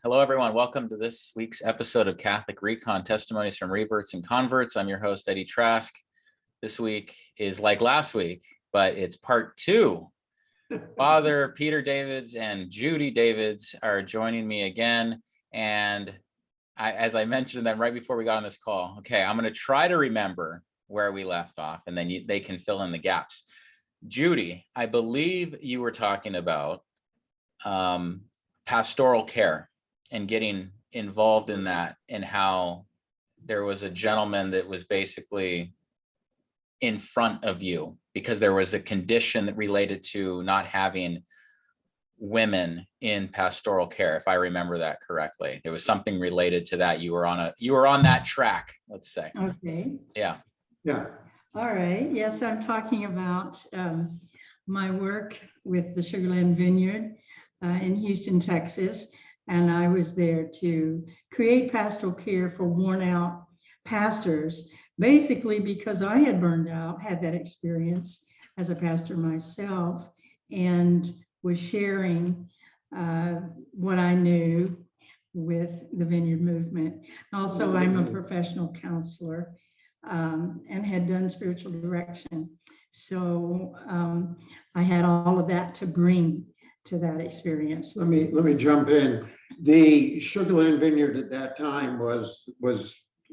Hello, everyone. Welcome to this week's episode of Catholic Re.Con, testimonies from reverts and converts. I'm your host, Eddie Trask. This week is like last week, but it's part two. Father Peter Davids and Judy Davids are joining me again. And as I mentioned them right before we got on this call, okay, I'm going to try to remember where we left off, and then they can fill in the gaps. Judy, I believe you were talking about pastoral care and getting involved in that, and how there was a gentleman that was basically in front of you because there was a condition that related to not having women in pastoral care. If I remember that correctly, there was something related to that. You were on that track, let's say. Okay. Yeah. All right. Yes, I'm talking about my work with the Sugarland Vineyard in Houston, Texas. And I was there to create pastoral care for worn out pastors, basically because I had burned out, had that experience as a pastor myself, and was sharing what I knew with the Vineyard movement. Also, I'm a professional counselor and had done spiritual direction. So I had all of that to bring to that experience. Let me jump in. The Sugarland Vineyard at that time was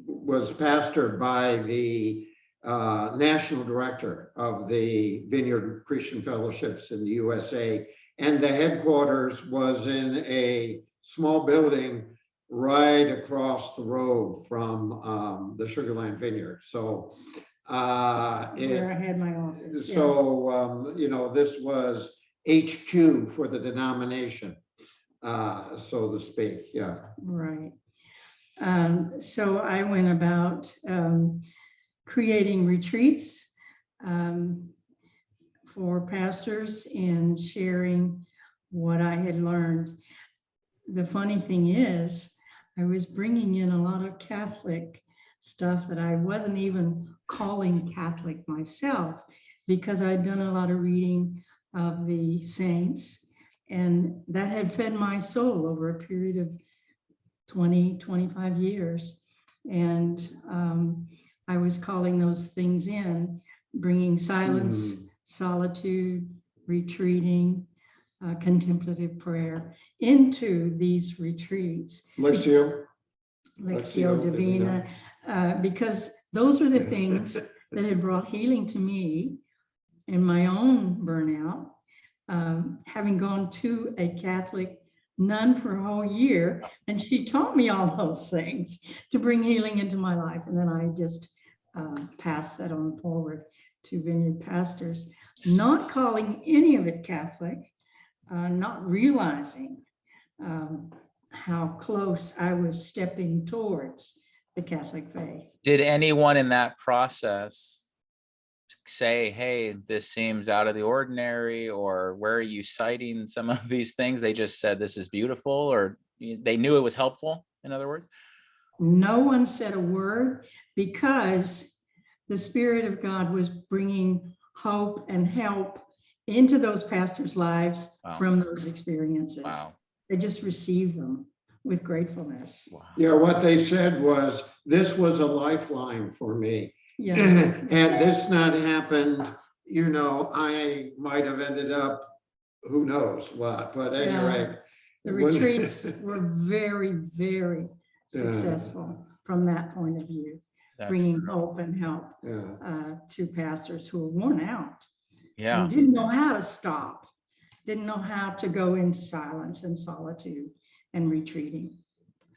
pastored by the national director of the Vineyard Christian Fellowships in the USA, and the headquarters was in a small building right across the road from the Sugarland Vineyard. So where I had my office. So this was HQ for the denomination, so to speak. Yeah. Right. So I went about creating retreats for pastors and sharing what I had learned. The funny thing is, I was bringing in a lot of Catholic stuff that I wasn't even calling Catholic myself, because I'd done a lot of reading of the saints, and that had fed my soul over a period of 20, 25 years. And I was calling those things in, bringing silence, solitude, retreating, contemplative prayer into these retreats. Lectio Divina, because those were the things that had brought healing to me in my own burnout, having gone to a Catholic nun for a whole year, and she taught me all those things to bring healing into my life. And then I just passed that on forward to Vineyard pastors, not calling any of it Catholic, not realizing how close I was stepping towards the Catholic faith. Did anyone in that process say, hey, this seems out of the ordinary, or where are you citing some of these things? They just said this is beautiful, or they knew it was helpful, in other words? No one said a word, because the Spirit of God was bringing hope and help into those pastors' lives. Wow. From those experiences. Wow. They just received them with gratefulness. Wow. Yeah, what they said was, this was a lifeline for me. Yeah. Had this not happened, I might have ended up, who knows what, but at any rate. The retreats were very, very successful from that point of view. That's bringing true. Hope and help to pastors who were worn out. Yeah. And didn't know how to stop, didn't know how to go into silence and solitude and retreating.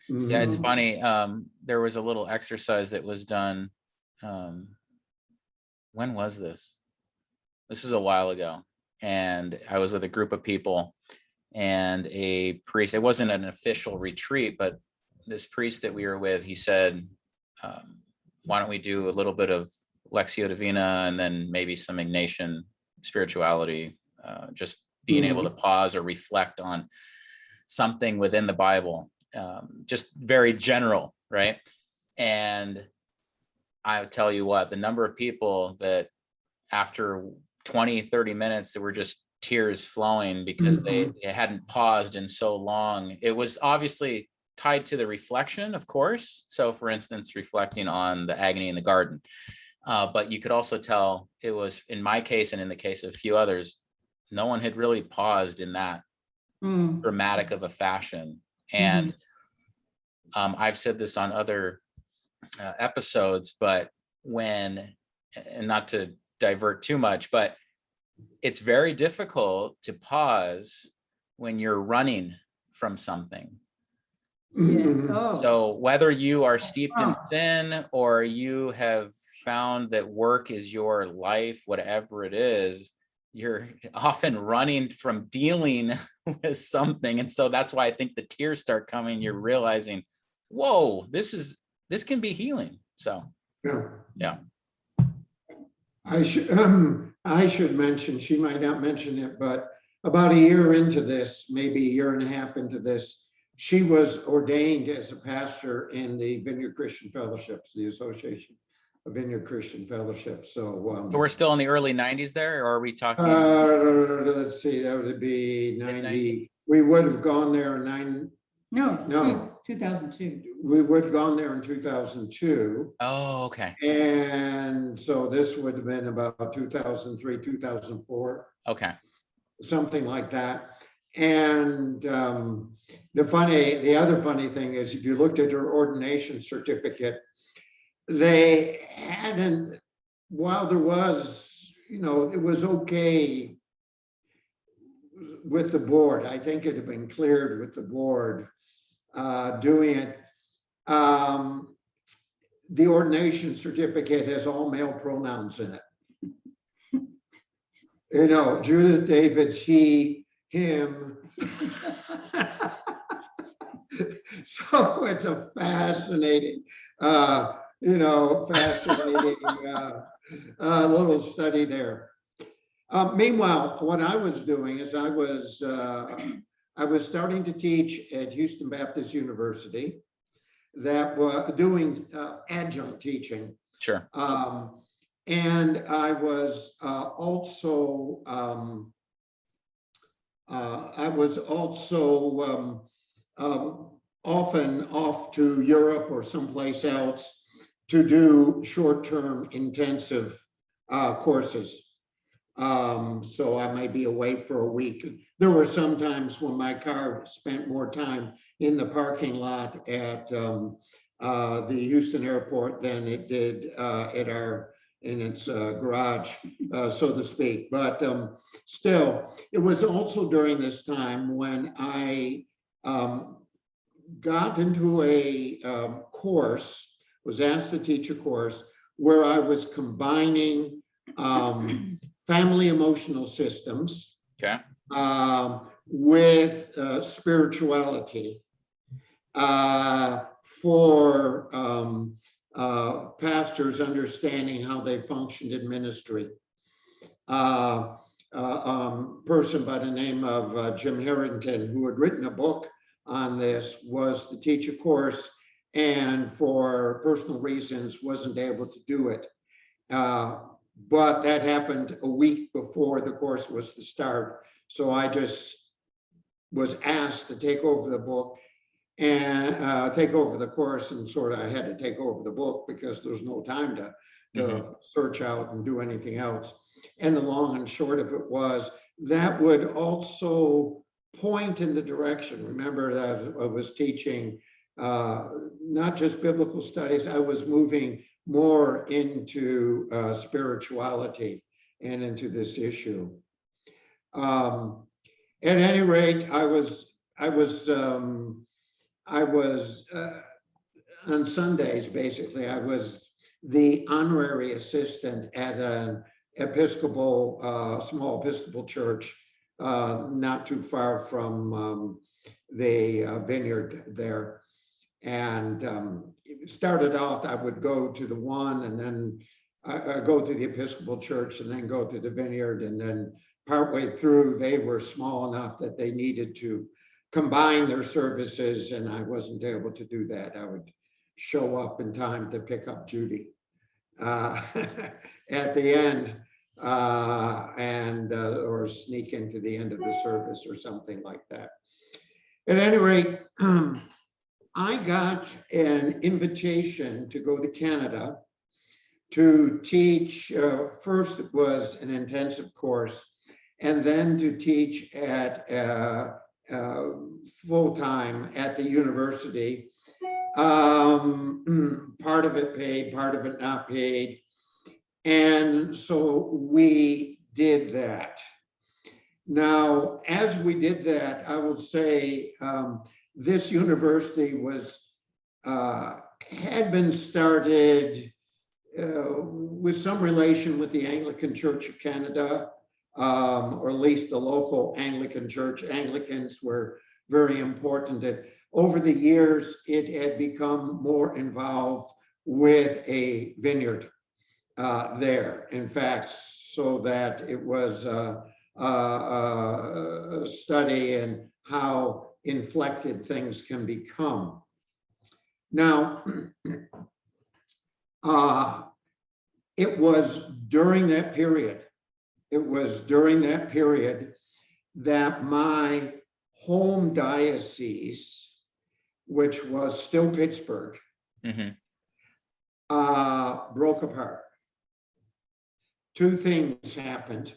Yeah, it's funny. There was a little exercise that was done. When was this? This is a while ago. And I was with a group of people, and a priest, it wasn't an official retreat, but this priest that we were with, he said, why don't we do a little bit of Lectio Divina and then maybe some Ignatian spirituality, just being able to pause or reflect on something within the Bible, just very general, right? And I'll tell you what, the number of people that after 20, 30 minutes that were just tears flowing because they hadn't paused in so long. It was obviously tied to the reflection, of course. So for instance, reflecting on the agony in the garden. But you could also tell it was, in my case and in the case of a few others, no one had really paused in that dramatic of a fashion. And I've said this on other episodes, but and not to divert too much, but it's very difficult to pause when you're running from something. So whether you are steeped in sin or you have found that work is your life, whatever it is, you're often running from dealing with something. And so that's why I think the tears start coming. You're realizing, whoa, this can be healing. So yeah. I should mention, she might not mention it, but about a year into this, maybe a year and a half into this, she was ordained as a pastor in the Vineyard Christian Fellowships, the Association of Vineyard Christian Fellowships. So we're still in the early 90s there, or are we talking? Let's see, that would be 90. We would have gone there in 2002. We would have gone there in 2002. Oh, okay. And so this would have been about 2003, 2004. Okay. Something like that. And the other funny thing is, if you looked at her ordination certificate, they hadn't, while there was, it was okay with the board. I think it had been cleared with the board doing it. The ordination certificate has all male pronouns in it. Judy Davids, he, him. So it's a fascinating, fascinating little study there. Meanwhile, what I was doing is I was starting to teach at Houston Baptist University, that was doing adjunct teaching. Sure. And I was also often off to Europe or someplace else to do short-term intensive courses. So I might be away for a week. There were some times when my car spent more time in the parking lot at the Houston airport than it did in its garage, so to speak. But still, it was also during this time when I got into a course, was asked to teach a course where I was combining family emotional systems with spirituality for pastors understanding how they functioned in ministry. Person by the name of Jim Harrington, who had written a book on this, was to teach a course, and for personal reasons wasn't able to do it. But that happened a week before the course was to start. So I just was asked to take over the book and take over the course, and I had to take over the book because there's no time to search out and do anything else. And the long and short of it was that would also point in the direction. Remember that I was teaching not just biblical studies, I was moving more into spirituality and into this issue. At any rate, I was on Sundays, basically, I was the honorary assistant at an Episcopal, small Episcopal church, not too far from the vineyard there. And it started off, I would go to the one, and then I go to the Episcopal church, and then go to the vineyard, and then partway through, they were small enough that they needed to combine their services, and I wasn't able to do that. I would show up in time to pick up Judy at the end. or sneak into the end of the service or something like that. At any rate, I got an invitation to go to Canada to teach. First, it was an intensive course, and then to teach at full-time at the university. Part of it paid, part of it not paid. And so we did that. Now, as we did that, I will say this university had been started with some relation with the Anglican Church of Canada, or at least the local Anglican Church. Anglicans were very important. Over the years, it had become more involved with a vineyard there. In fact, so that it was a study in how inflected things can become. Now, it was during that period, that my home diocese, which was still Pittsburgh, broke apart. Two things happened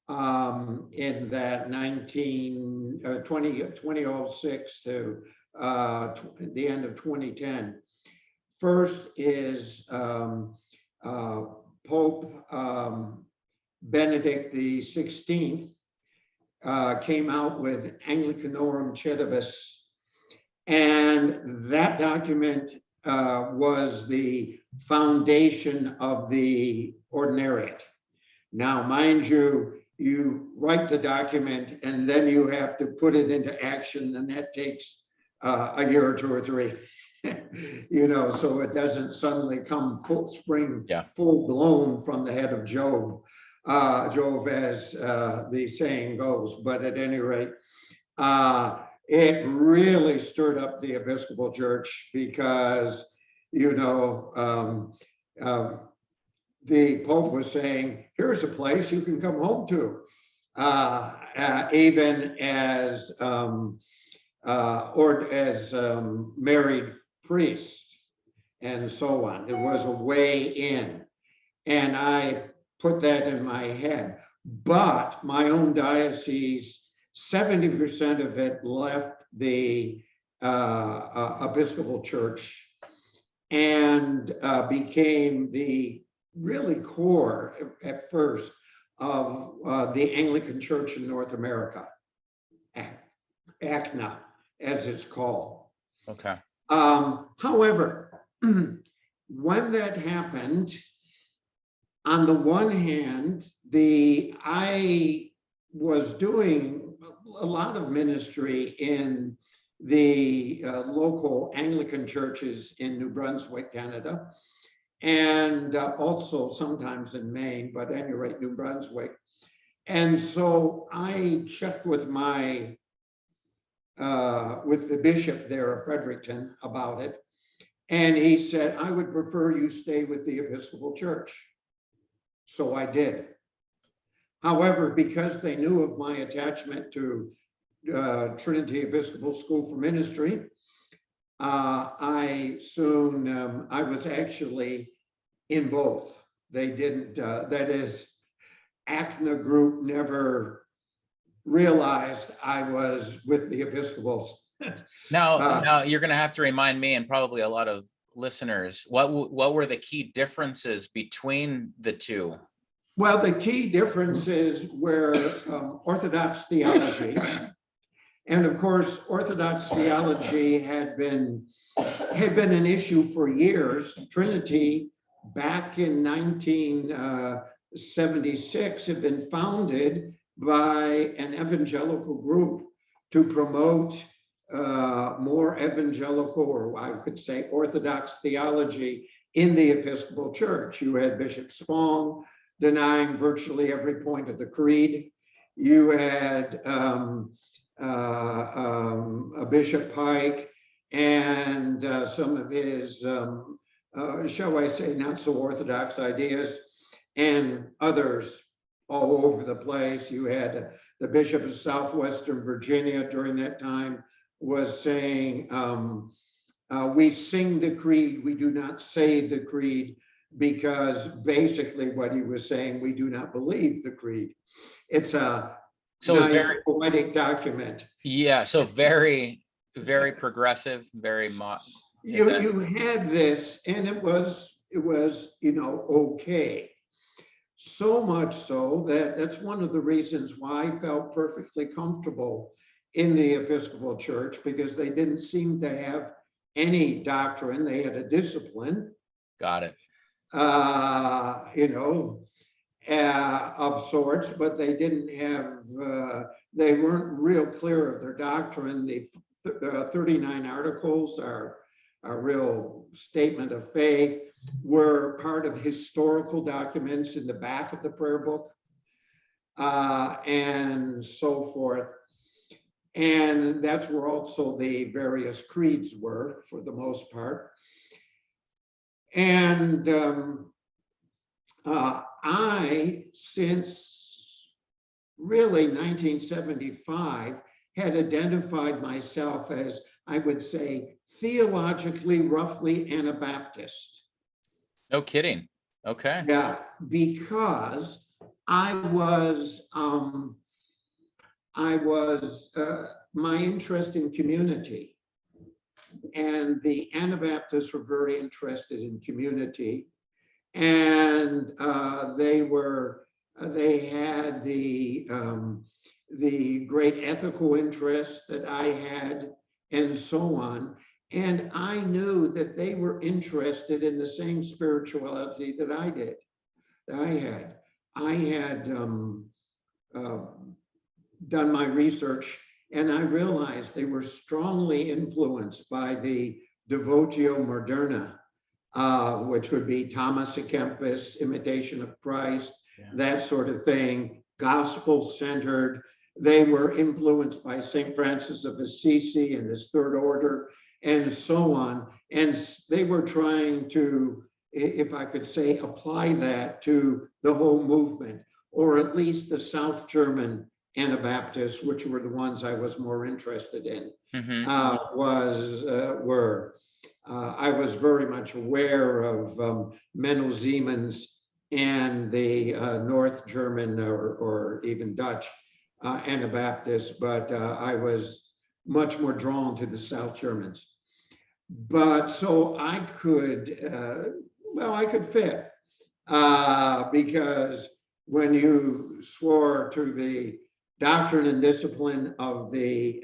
in that 2006 to the end of 2010. First is Pope Benedict XVI came out with Anglicanorum Cedibus, and that document was the foundation of the ordinariate. Now, mind you, you write the document and then you have to put it into action, and that takes a year or two or three. You know, so it doesn't suddenly come full blown from the head of Jove, as the saying goes. But at any rate, it really stirred up the Episcopal Church because, you know, the Pope was saying, here's a place you can come home to, even as married priest and so on. It was a way in, and I put that in my head. But my own diocese, 70% of it left the Episcopal Church and became the really core at first of the Anglican Church in North America, ACNA, as it's called. Okay. However, when that happened, on the one hand, I was doing a lot of ministry in the local Anglican churches in New Brunswick, Canada, and also sometimes in Maine, but at any rate, New Brunswick. And so I checked with the bishop there of Fredericton about it. And he said, I would prefer you stay with the Episcopal Church. So I did. However, because they knew of my attachment to Trinity Episcopal School for Ministry, I was actually in both. They didn't, that is, ACNA group never realized I was with the Episcopals. Now you're going to have to remind me, and probably a lot of listeners, what were the key differences between the two? Well, the key differences were Orthodox theology. And of course, Orthodox theology had been an issue for years. Trinity, back in 1976, had been founded by an evangelical group to promote more evangelical, or I could say Orthodox theology in the Episcopal Church. You had Bishop Spong denying virtually every point of the creed. You had a Bishop Pike and some of his, shall I say, not so orthodox ideas. and others all over the place. You had the Bishop of Southwestern Virginia during that time was saying, we sing the creed, we do not say the creed, because basically what he was saying, we do not believe the creed. It's a So it's nice very, poetic document. yeah, so very, very progressive, very You had this, and it was okay. So much so that that's one of the reasons why I felt perfectly comfortable in the Episcopal Church, because they didn't seem to have any doctrine. They had a discipline. Got it. Of sorts, but they didn't have, they weren't real clear of their doctrine. The 39 articles are a real statement of faith, were part of historical documents in the back of the prayer book, and so forth. And that's where also the various creeds were, for the most part. And I, since really 1975, had identified myself as, I would say, theologically roughly Anabaptist. No kidding. Okay. Yeah, because I was my interest in community, and the Anabaptists were very interested in community, and they had the great ethical interest that I had, and so on. And I knew that they were interested in the same spirituality that I did. I had done my research, and I realized they were strongly influenced by the Devotio Moderna, which would be Thomas à Kempis, Imitation of Christ, that sort of thing, gospel-centered. They were influenced by St. Francis of Assisi and his Third Order, and so on. And they were trying to, if I could say, apply that to the whole movement, or at least the South German Anabaptists, which were the ones I was more interested in. Mm-hmm. I was very much aware of Menno Siemens and the North German or even Dutch Anabaptists, but I was much more drawn to the South Germans. But so I could fit, because when you swore to the doctrine and discipline of the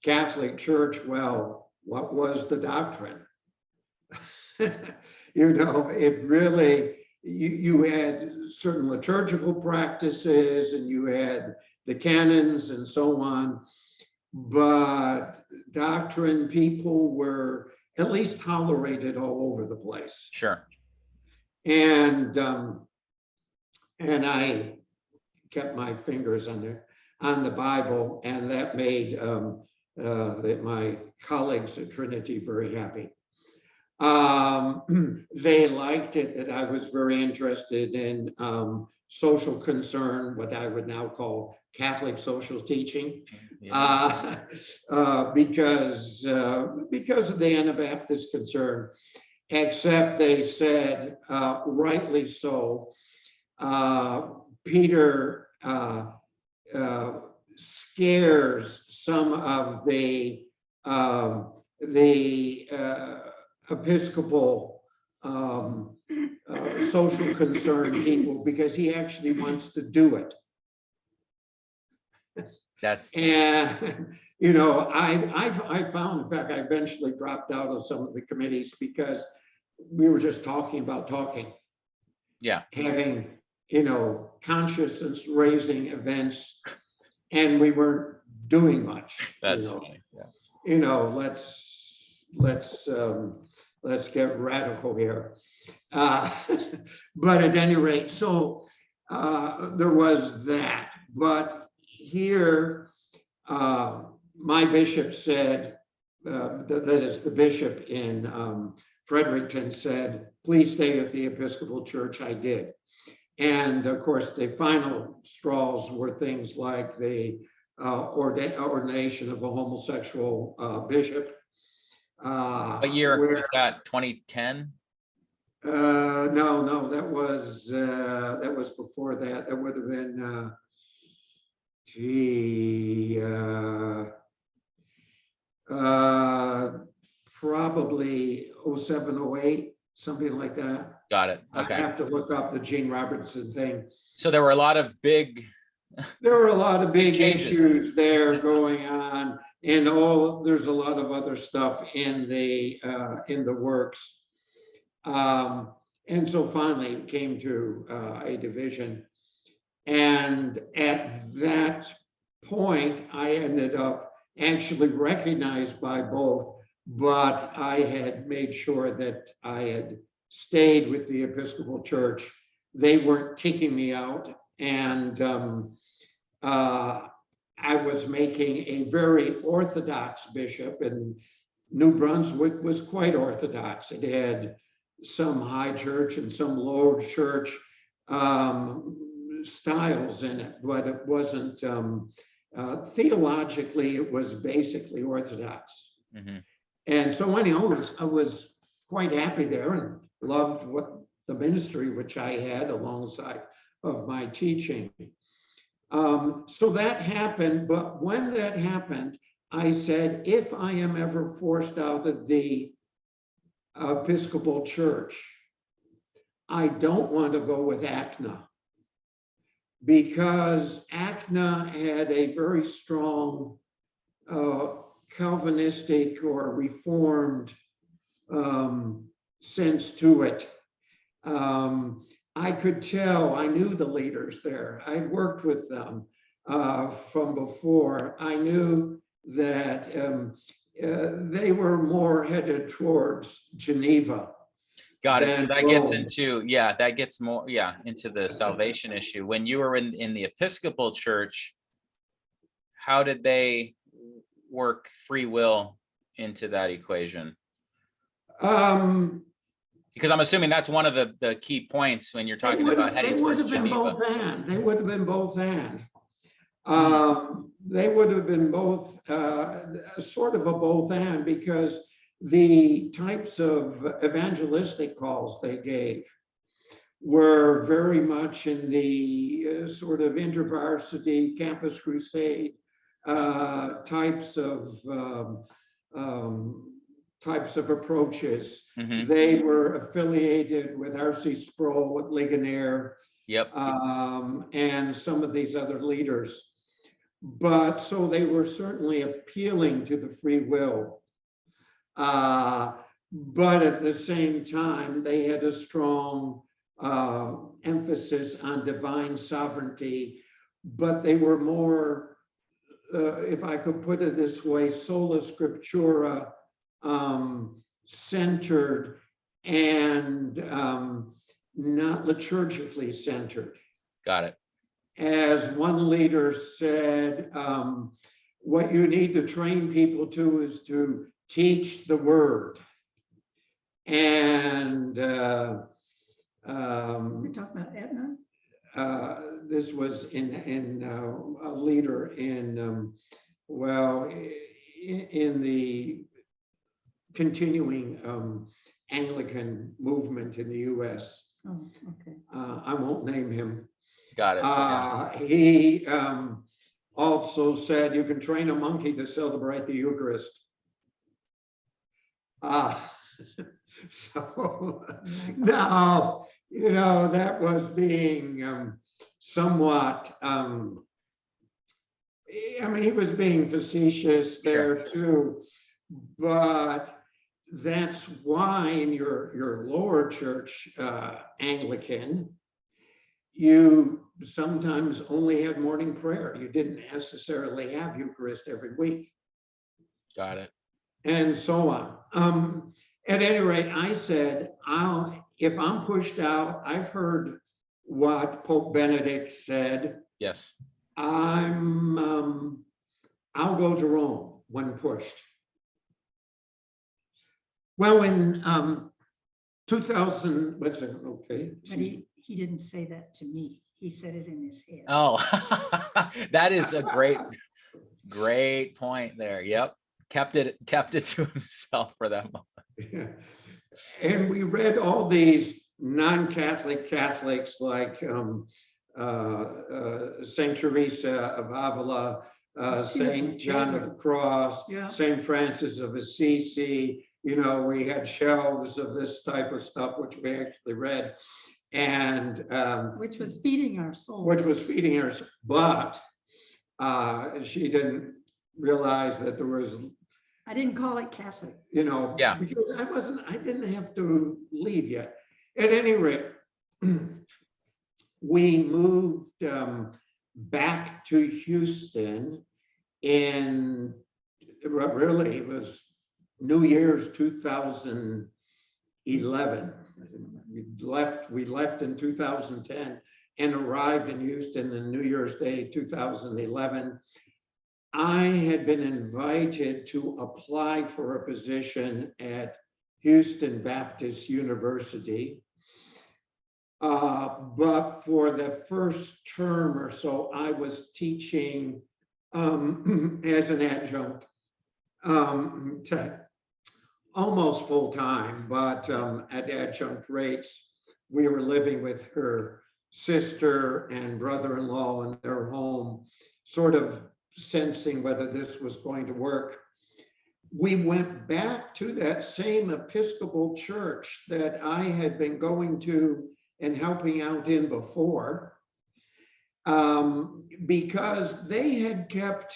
Catholic Church, well, what was the doctrine? It really, you had certain liturgical practices, and you had the canons and so on, but doctrine, people were at least tolerated all over the place. Sure. And I kept my fingers on the Bible, and that made my colleagues at Trinity very happy. They liked it that I was very interested in social concern, what I would now call Catholic social teaching, because of the Anabaptist concern. Except they said, rightly so, Peter scares some of the Episcopal social concern people, because he actually wants to do it. And I found, in fact, I eventually dropped out of some of the committees because we were just talking about talking. Yeah. Having, consciousness raising events, and we weren't doing much. That's funny. Yeah. Let's get radical here. But at any rate, so there was that. But here, my bishop said, that is the bishop in Fredericton, said, please stay with the Episcopal Church. I did. And of course, the final straws were things like the ordination of a homosexual bishop. What year Where, was that? 2010? no, that was before that. That would have been, probably 07, 08, something like that. Got it. I Okay. have to look up the Gene Robertson thing. So there were a lot of big, There were a lot of big changes. issues there going on, and there's a lot of other stuff in the works. And so finally it came to a division. And at that point, I ended up actually recognized by both, but I had made sure that I had stayed with the Episcopal Church. They weren't kicking me out. And I was making a very Orthodox bishop, and New Brunswick was quite Orthodox. It had some high church and some low church styles in it, but it wasn't, theologically, it was basically Orthodox. Mhm. And so anyhow, I was quite happy there and loved what the ministry which I had alongside of my teaching. So that happened, but when that happened, I said, if I am ever forced out of the Episcopal Church, I don't want to go with ACNA, because ACNA had a very strong Calvinistic or Reformed sense to it. I could tell, I knew the leaders there. I worked with them from before. I knew that they were more headed towards Geneva. Got it. So than that gets Rome. into, yeah, that gets more, yeah, into the salvation issue. When you were in the Episcopal Church, how did they work free will into that equation? Because I'm assuming that's one of the key points when you're talking about heading towards Geneva. They would have been both and. Hmm. They would have been both, sort of a both and, because the types of evangelistic calls they gave were very much in the sort of intervarsity campus crusade types of approaches. Mhm. They were affiliated with R.C. Sproul, with Ligonier, Yep. and some of these other leaders. But so they were certainly appealing to the free will. But at the same time, they had a strong emphasis on divine sovereignty, but they were more, if I could put it this way, sola scriptura centered, and not liturgically centered. Got it. As one leader said, what you need to train people to is to teach the word. And We're talking about Etna? this was in a leader in in the continuing Anglican movement in the U.S. Oh, okay. I won't name him. Got it. Yeah. He also said you can train a monkey to celebrate the Eucharist. So now, that was being somewhat, he was being facetious there too, but that's why in your lower church, Anglican, you sometimes only had morning prayer. You didn't necessarily have Eucharist every week. Got it. And so on. At any rate, I said, if I'm pushed out, I've heard what Pope Benedict said. Yes. I'll go to Rome when pushed. Well, in 2000, what's it? Okay. But he he didn't say that to me. He said it in his head. Oh, that is a great point there. Yep. Kept it to himself for that moment. And we read all these non-Catholic Catholics like Saint Teresa of Avila, Saint John of the Cross, Yeah. Saint Francis of Assisi. You know, we had shelves of this type of stuff, which we actually read. And Which was feeding our souls. which was feeding her, but she didn't realize that there was, I didn't call it Catholic. you know, Yeah. because I didn't have to leave yet. At any rate, we moved back to Houston in, really, it was New Year's 2011. We left in 2010 and arrived in Houston on New Year's Day 2011. I had been invited to apply for a position at Houston Baptist University. But for the first term or so, I was teaching as an adjunct to almost full time, but at adjunct rates. We were living with her sister and brother-in-law in their home, sort of sensing whether this was going to work. We went back to that same Episcopal church that I had been going to and helping out in before, because they had kept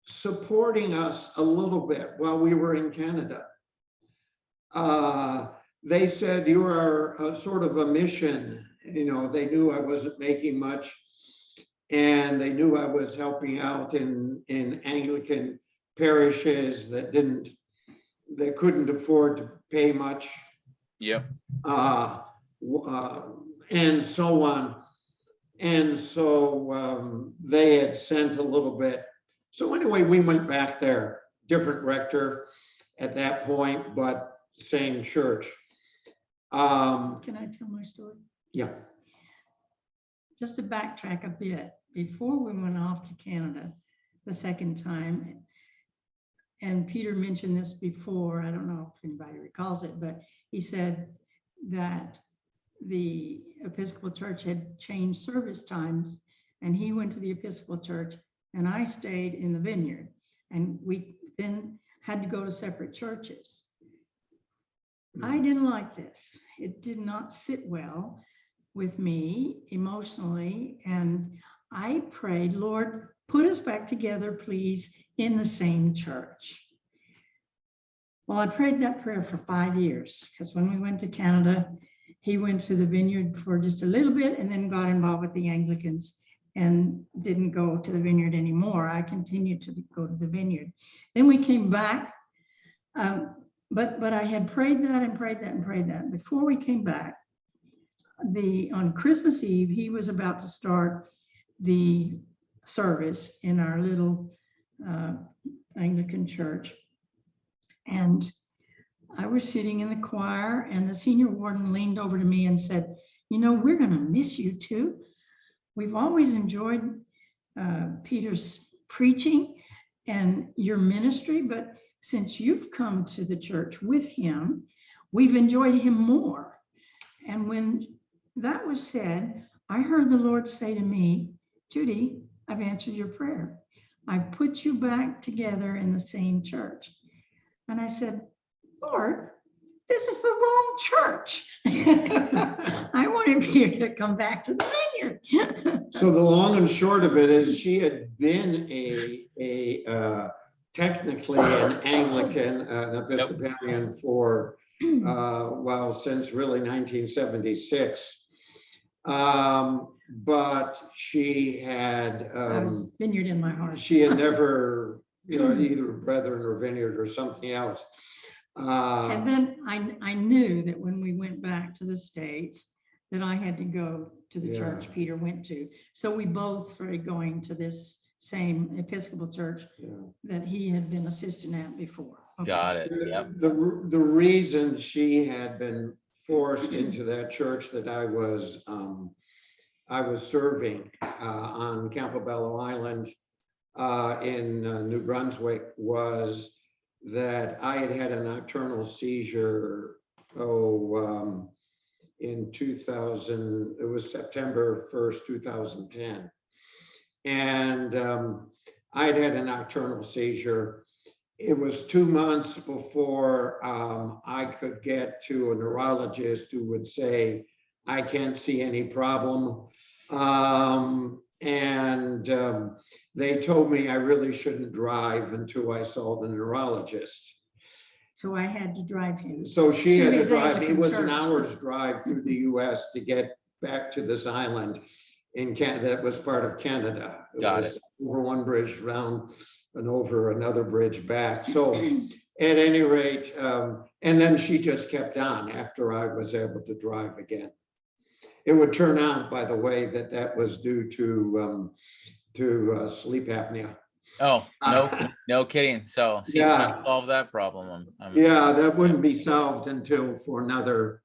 supporting us a little bit while we were in Canada. They said, you are a sort of a mission. You know, they knew I wasn't making much, and they knew I was helping out in Anglican parishes that couldn't afford to pay much. Yep. And so on. And so they had sent a little bit. So anyway, we went back there, different rector at that point, but same church. Can I tell my story? Yeah. Just to backtrack a bit, before we went off to Canada the second time, and Peter mentioned this before, I don't know if anybody recalls it, but he said that the Episcopal Church had changed service times, and he went to the Episcopal Church and I stayed in the vineyard, and we then had to go to separate churches. I didn't like this. It did not sit well with me emotionally, and I prayed, Lord, put us back together, please, in the same church. Well, I prayed that prayer for 5 years, because when we went to Canada, he went to the vineyard for just a little bit and then got involved with the Anglicans and didn't go to the vineyard anymore. I continued to go to the vineyard. Then we came back, but I had prayed that and prayed that and prayed that. Before we came back, on Christmas Eve, he was about to start the service in our little Anglican church. And I was sitting in the choir, and the senior warden leaned over to me and said, you know, we're going to miss you too. We've always enjoyed Peter's preaching and your ministry, but since you've come to the church with him, we've enjoyed him more. And when that was said, I heard the Lord say to me, Judy, I've answered your prayer. I put you back together in the same church. And I said, Lord, this is the wrong church. I wanted Peter to come back to the vineyard. So the long and short of it is, she had been technically an Anglican, an Episcopalian for, well, since really 1976. But she had, I was vineyard in my heart. she had never, you know, either brethren or vineyard or something else. And then I knew that when we went back to the States, that I had to go to the church Peter went to. So we both started going to this same Episcopal church that he had been assistant at before. Okay. Got it. Yep. The reason she had been forced into that church that I was serving on Campobello Island in New Brunswick was that I had had a nocturnal seizure, in 2000, it was September 1st, 2010. And I'd had a nocturnal seizure. It was 2 months before I could get to a neurologist who would say, I can't see any problem. They told me I really shouldn't drive until I saw the neurologist. So I had to drive him. So she To had to his drive, it Anglican was an church. hour's drive through the US to get back to this island in Canada, that was part of Canada. Got was over one bridge around and over another bridge back. So at any rate, and then she just kept on after I was able to drive again. It would turn out, by the way, that that was due to sleep apnea. Oh, no kidding. So CPAP Yeah. solved that problem. I'm Yeah, that wouldn't be solved until for another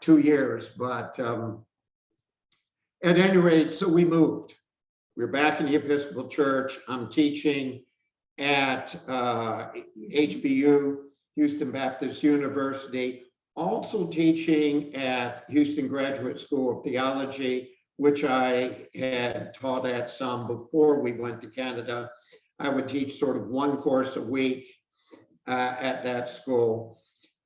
2 years, but at any rate, so we moved. We're back in the Episcopal Church. I'm teaching at HBU, Houston Baptist University, also teaching at Houston Graduate School of Theology, which I had taught at some before we went to Canada. I would teach sort of one course a week at that school.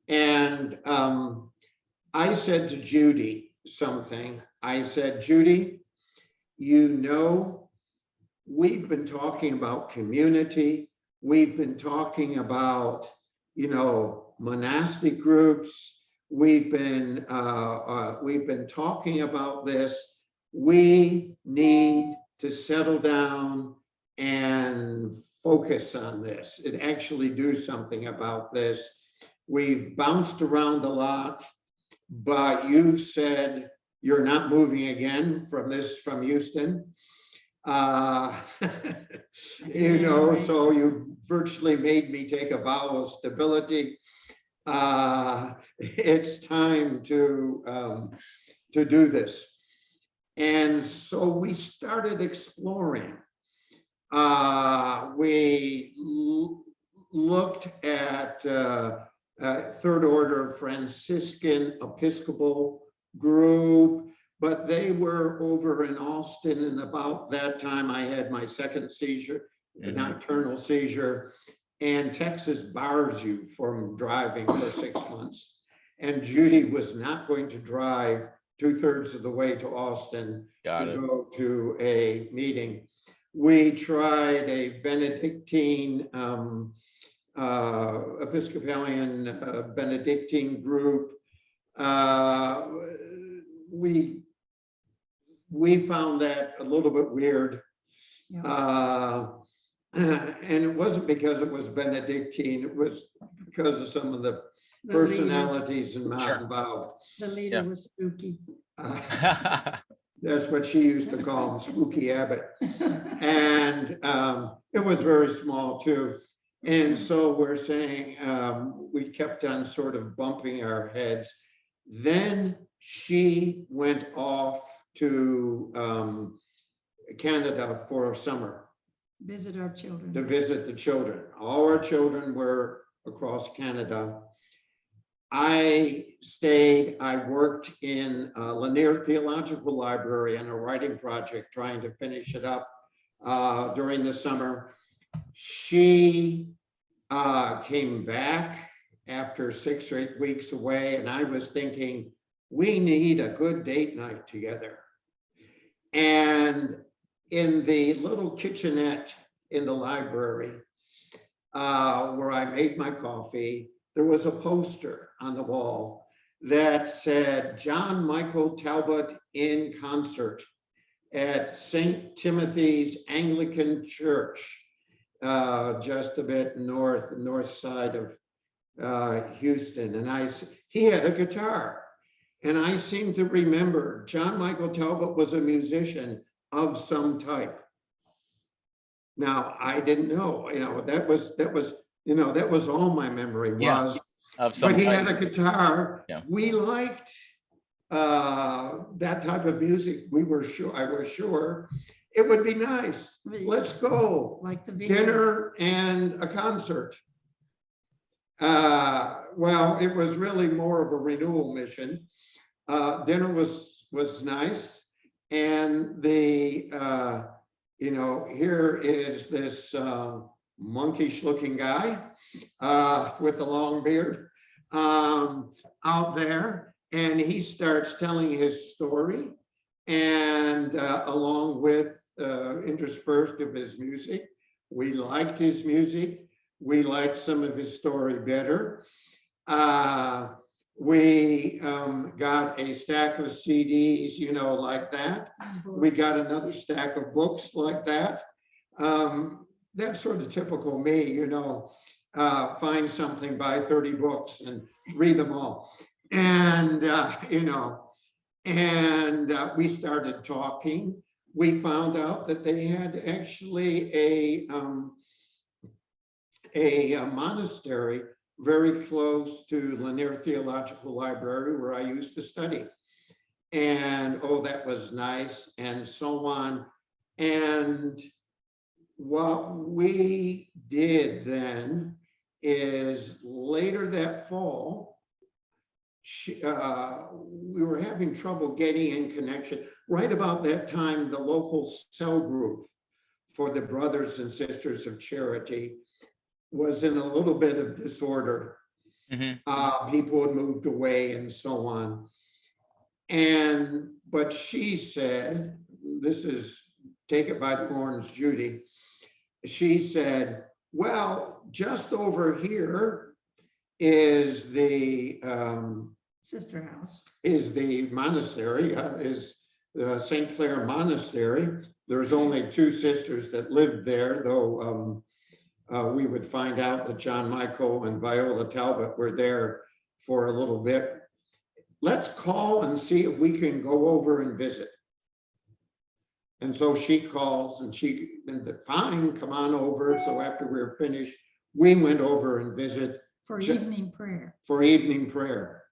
And I said to Judy something. I said, Judy, you know, we've been talking about community. We've been talking about, you know, monastic groups. We've been talking about this. We need to settle down and focus on this and actually do something about this. We've bounced around a lot, but you've said you're not moving again from Houston. You know, so you virtually made me take a vow of stability. It's time to do this. And so we started exploring. We looked at Third Order Franciscan Episcopal group, but they were over in Austin, and about that time I had my second seizure, a nocturnal seizure, and Texas bars you from driving for 6 months. And Judy was not going to drive 2/3 of the way to Austin to go to a meeting. We tried a Benedictine, Episcopalian Benedictine group. We found that a little bit weird. Yeah. And it wasn't because it was Benedictine, it was because of some of the personalities involved. The leader was spooky. That's what she used to call him, Spooky Abbott. And it was very small too. And so we're saying, we kept on sort of bumping our heads. Then she went off to Canada for summer. Visit our children. To visit the children. All our children were across Canada. I stayed, I worked in Lanier Theological Library on a writing project, trying to finish it up during the summer. She came back after 6 or 8 weeks away, and I was thinking, we need a good date night together. And in the little kitchenette in the library, where I made my coffee, there was a poster on the wall that said John Michael Talbot in concert at St. Timothy's Anglican Church, just a bit north side of Houston. And he had a guitar. And I seem to remember John Michael Talbot was a musician of some type. Now, I didn't know, that was all my memory was. Of some but he type. had a guitar. Yeah. We liked that type of music. I was sure it would be nice. Let's go. Like the video. Dinner and a concert. Well, it was really more of a renewal mission. Dinner was nice, and here is this monkish looking guy with a long beard out there, and he starts telling his story, and along with interspersed of his music. We liked his music. We liked some of his story better. We got a stack of CDs, like that. We got another stack of books like that. That's sort of typical me, find something, buy 30 books and read them all. And, we started talking. We found out that they had actually a monastery very close to Lanier Theological Library, where I used to study. And, oh, that was nice, and so on. And what we did then is later that fall, we were having trouble getting in connection. Right about that time, the local cell group for the Brothers and Sisters of Charity was in a little bit of disorder. Mm-hmm. People had moved away and so on. But she said, this is, take it by the horns, Judy. She said, well, just over here is the sister house, is the monastery, is the St. Clair Monastery. There's only 2 sisters that lived there, though we would find out that John Michael and Viola Talbot were there for a little bit. Let's call and see if we can go over and visit. And so she calls, and she said, fine, come on over. So after we were finished, we went over and visit for evening prayer. For evening prayer.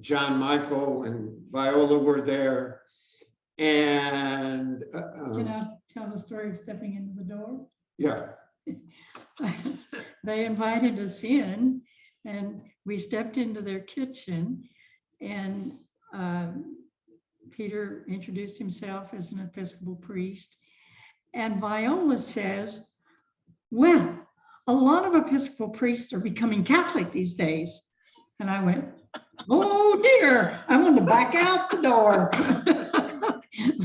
John Michael and Viola were there. And can I tell the story of stepping into the door? Yeah. They invited us in, and we stepped into their kitchen, and Peter introduced himself as an Episcopal priest, and Viola says, well, a lot of Episcopal priests are becoming Catholic these days. And I went, oh dear, I wanted to back out the door.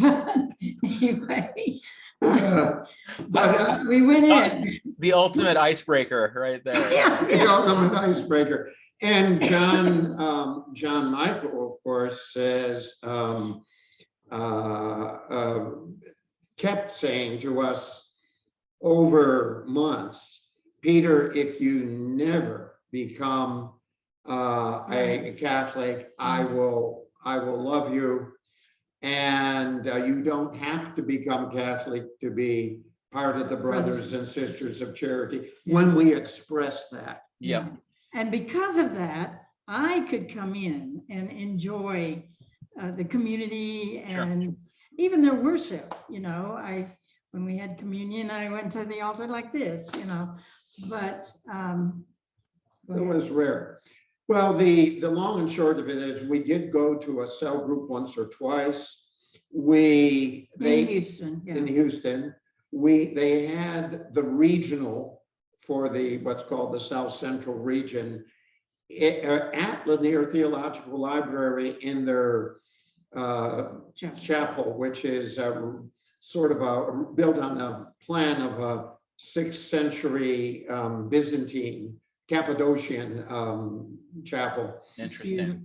But anyway, we went in. The ultimate icebreaker right there. Yeah, the ultimate icebreaker. And John Michael, of course, says, kept saying to us over months, Peter, if you never become a Catholic, I will love you. And you don't have to become Catholic to be part of the Brothers and Sisters of Charity. When we express that. Yeah. And because of that, I could come in and enjoy the community and even their worship. When we had communion, I went to the altar like this, but it was rare. Well, the long and short of it is we did go to a cell group once or twice. In Houston, they had the regional for what's called the South Central region at Lanier Theological Library in their chapel, which is sort of built on a plan of a 6th century Byzantine Cappadocian chapel. Interesting.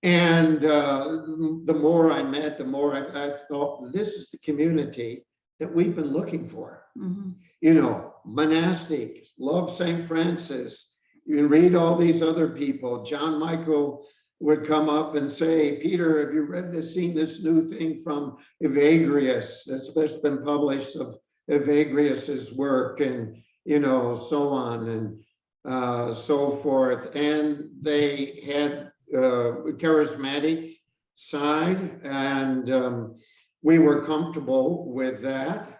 And the more I met, the more I thought, this is the community that we've been looking for. Mm-hmm. Monastic, love St. Francis. You can read all these other people. John Michael would come up and say, Peter, have you seen this new thing from Evagrius that's just been published of Evagrius's work, and so on. so forth. And they had charismatic side, and we were comfortable with that.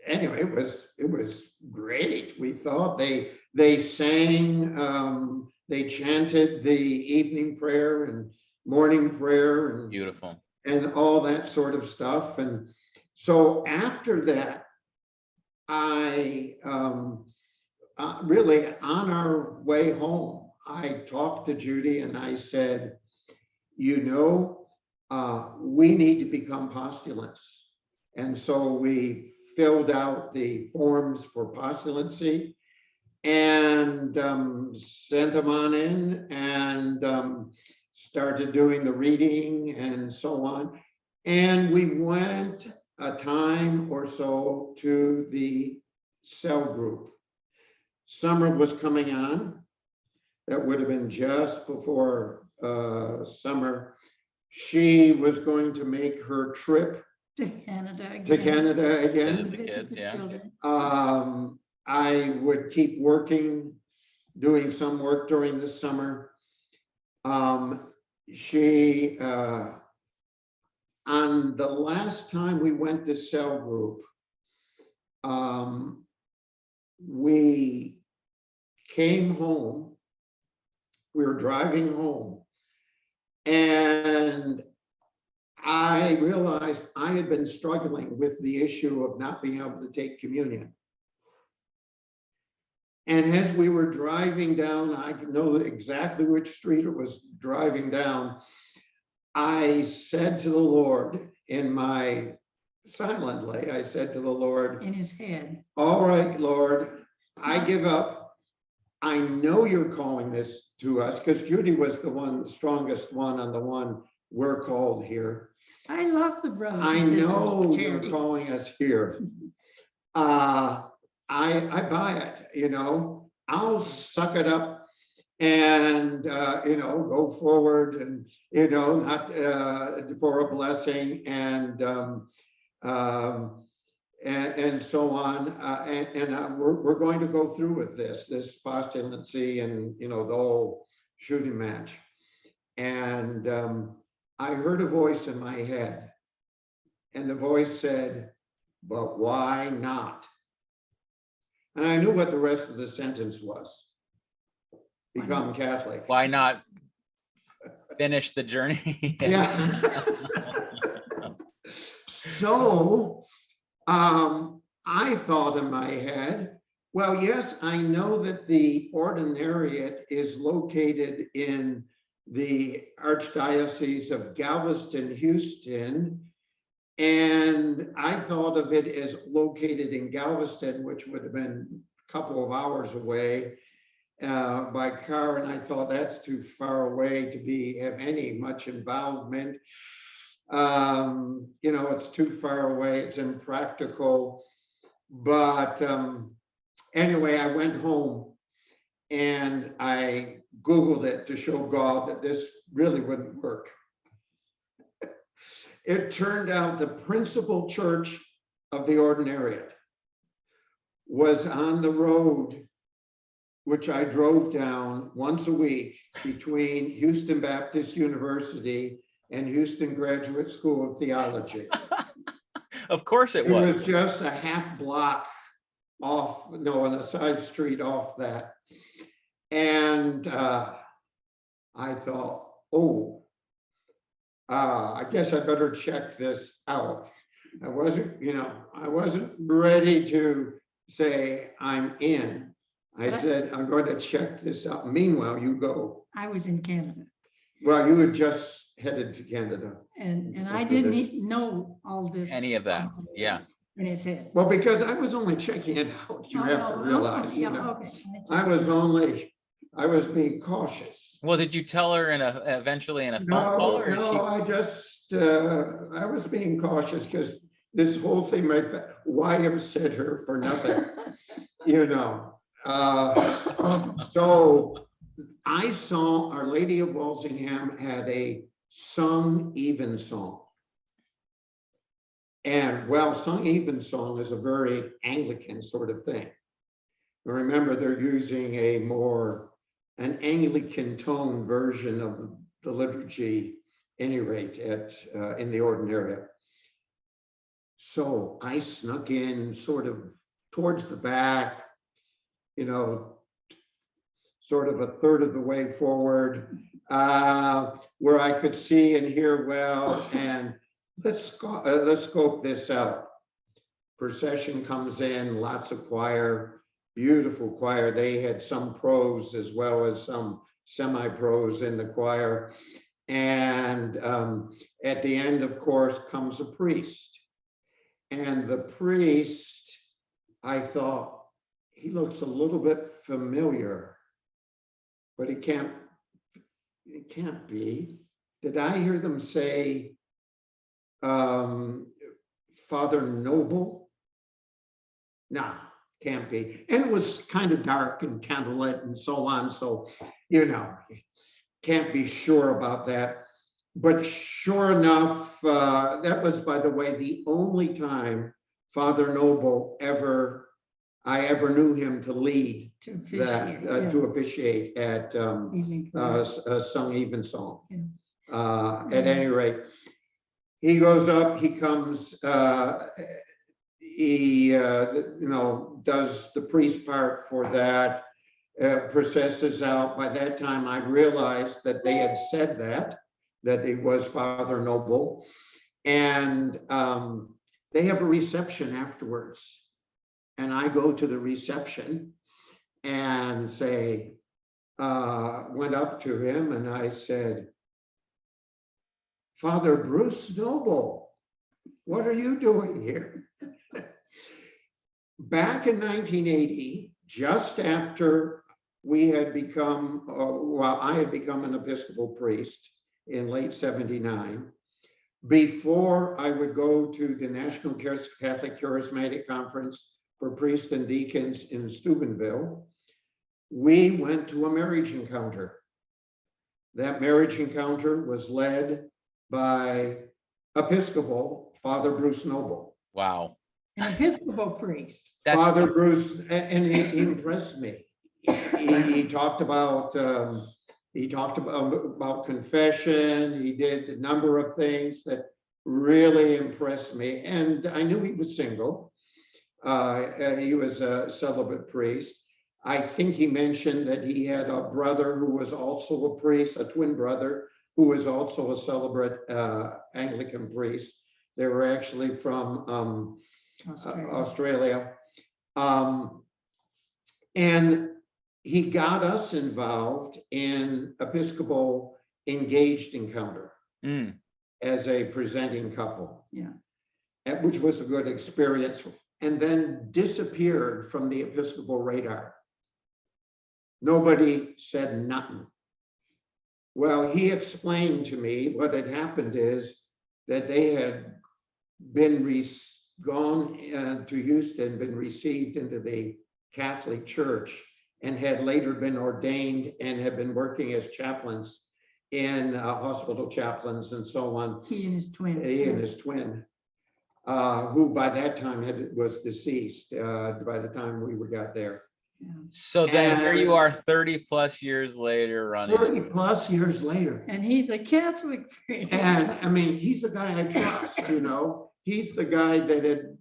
Anyway, it was great. We thought they sang, they chanted the evening prayer and morning prayer and Beautiful. and all that sort of stuff. And so after that, I really on our way home, I talked to Judy and I said, you know, we need to become postulants. And so we filled out the forms for postulancy and sent them on in, and started doing the reading and so on. And we went a time or so to the cell group. Summer was coming on. That would have been just before summer. She was going to make her trip To Canada again. to Canada again. The kids, yeah. Children. I would keep working, doing some work during the summer. She, on the last time we went to cell group, we came home, we were driving home, and I realized I had been struggling with the issue of not being able to take communion. And as we were driving down, I know exactly which street it was driving down, I said to the Lord in my silently, I said to the Lord, In his head. all right, Lord, I give up. I know you're calling this to us, because Judy was the one, the strongest one on the one we're called here. I love the brothers I and sisters know of you're charity. calling us here. I buy it, you know, I'll suck it up and, you know, go forward and, you know, not for a blessing and so on. We're going to go through with this postulancy and, you know, the whole shooting match. And I heard a voice in my head, and the voice said, but why not? And I knew what the rest of the sentence was. Become Catholic. Why not finish the journey? Yeah. So I thought in my head, well, yes, I know that the ordinariate is located in the Archdiocese of Galveston, Houston. And I thought of it as located in Galveston, which would have been a couple of hours away by car. And I thought that's too far away to have any much involvement. You know, it's too far away, it's impractical. But anyway, I went home and I Googled it to show God that this really wouldn't work. It turned out the principal church of the ordinariate was on the road, which I drove down once a week between Houston Baptist University and Houston Graduate School of Theology. Of course it It was. was just a half block off, no, on a side street off that. And I thought, oh, I guess I better check this out. I wasn't, you know, I wasn't ready to say I'm in. I said, I'm going to check this out. Meanwhile, you go. I was in Canada. Well, you had just headed to Canada. And I For didn't this. know all this. Any of that, yeah. In his head. Well, because I was only checking it out, you have to realize, you Yeah, know. okay. I was being cautious. Well, did you tell her eventually in a phone call? Or No, I just, I was being cautious because this whole thing right back, why upset her for nothing, you know? So I saw Our Lady of Walsingham had a sung evensong. And well, sung evensong is a very Anglican sort of thing. Remember, they're using an Anglican tone version of the liturgy, any rate, in the ordinary. So I snuck in sort of towards the back, sort of a third of the way forward, where I could see and hear well, and let's scope this out. Procession comes in, lots of choir, beautiful choir. They had some pros as well as some semi-pros in the choir. And at the end, of course, comes a priest. And the priest, I thought, he looks a little bit familiar, but it can't be. Did I hear them say, Father Noble? No, can't be. And it was kind of dark and candlelit and so on. So, can't be sure about that. But sure enough, that was, by the way, the only time Father Noble I ever knew him to lead to officiate at Sung Evensong. Yeah. At any rate, he goes up, he comes, he does the priest part for that, processes out. By that time, I realized that they had said that he was Father Noble, and they have a reception afterwards. And I go to the reception and went up to him and I said, Father Bruce Noble, what are you doing here? Back in 1980, just after we had become, I had become an Episcopal priest in late 79, before I would go to the National Catholic Charismatic Conference for priests and deacons in Steubenville, we went to a marriage encounter. That marriage encounter was led by Episcopal Father Bruce Noble. Wow. An Episcopal priest. Father Bruce, and he impressed me. He talked about confession. He did a number of things that really impressed me. And I knew he was single. He was a celibate priest. I think he mentioned that he had a brother who was also a priest, a twin brother, who was also a celibate Anglican priest. They were actually from Australia. And he got us involved in Episcopal engaged encounter as a presenting couple. Yeah, which was a good experience. And then disappeared from the Episcopal radar. Nobody said nothing. Well, he explained to me what had happened is that they had been gone to Houston, been received into the Catholic Church, and had later been ordained and had been working as chaplains in hospital chaplains and so on. He and his twin. Who by that time was deceased by the time we got there. Yeah. So then here you are 30 plus years later running. 30 plus years later. And he's a Catholic priest. And I mean, he's the guy I trust, He's the guy that had,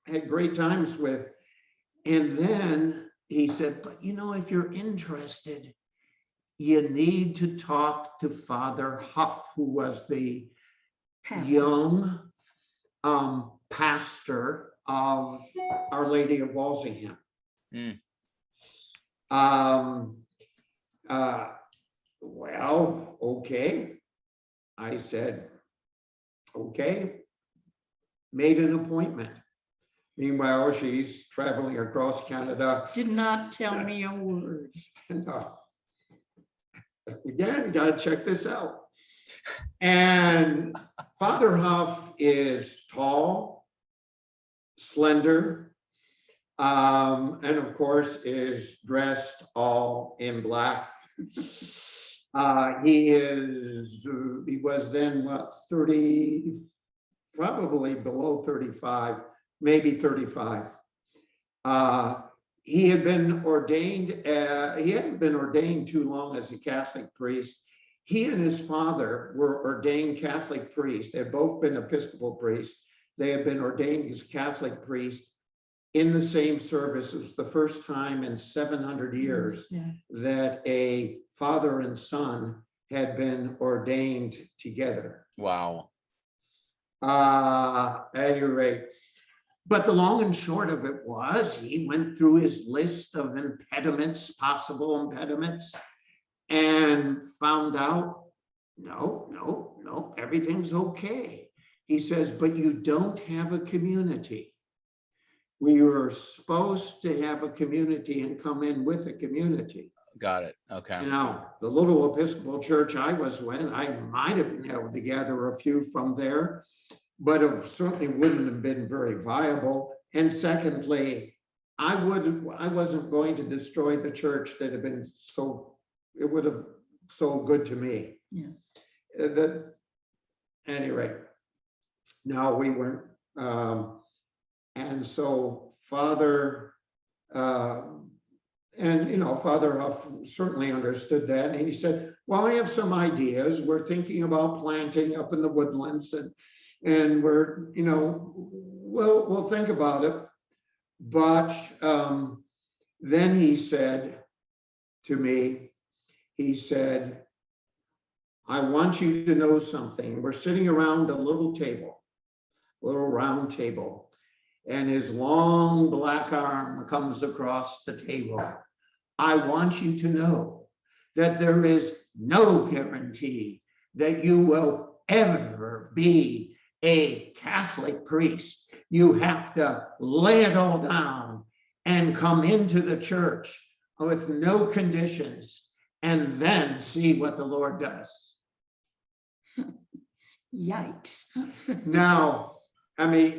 had great times with. And then he said, but if you're interested, you need to talk to Father Huff, who was the young pastor of Our Lady of Walsingham. Well, okay. I said, okay. Made an appointment. Meanwhile, she's traveling across Canada. Did not tell me a word. No. Again, got to check this out. And Father Huff is tall, slender, and of course is dressed all in black. He was then what, 30, probably below 35, maybe 35. He had been ordained, he hadn't been ordained too long as a Catholic priest. He and his father were ordained Catholic priests. They had both been Episcopal priests. They had been ordained as Catholic priests in the same service. It was the first time in 700 years that a father and son had been ordained together. Wow. At any rate, but the long and short of it was, he went through his list of impediments, possible impediments, and found out, no, everything's okay. He says, but you don't have a community. We were supposed to have a community and come in with a community. Got it. Okay. You know, the little Episcopal church I was in, I might have been able to gather a few from there, but it certainly wouldn't have been very viable. And secondly, I wasn't going to destroy the church that had been it would have so good to me. Yeah. Anyway, now we weren't, and so Father, Father Huff certainly understood that. And he said, well, I have some ideas. We're thinking about planting up in the woodlands, and we're, we'll think about it. But then he said to me, he said, I want you to know something. We're sitting around a little round table, and his long black arm comes across the table. I want you to know that there is no guarantee that you will ever be a Catholic priest. You have to lay it all down and come into the church with no conditions, and then see what the Lord does. Yikes. Now, I mean,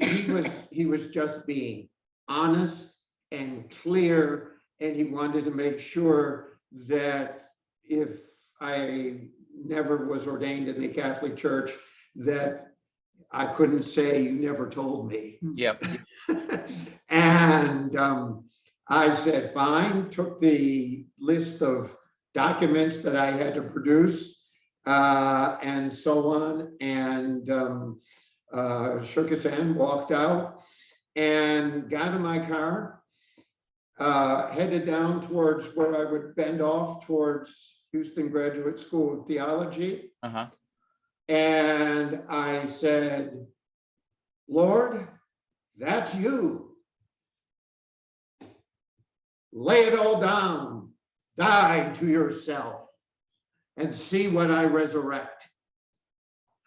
he was just being honest and clear, and he wanted to make sure that if I never was ordained in the Catholic Church, that I couldn't say you never told me. Yep. And I said, fine, took the list of documents that I had to produce and so on, and shook his hand, walked out, and got in my car, headed down towards where I would bend off towards Houston Graduate School of Theology. Uh-huh. And I said, Lord, that's you. Lay it all down, die to yourself, and see what I resurrect.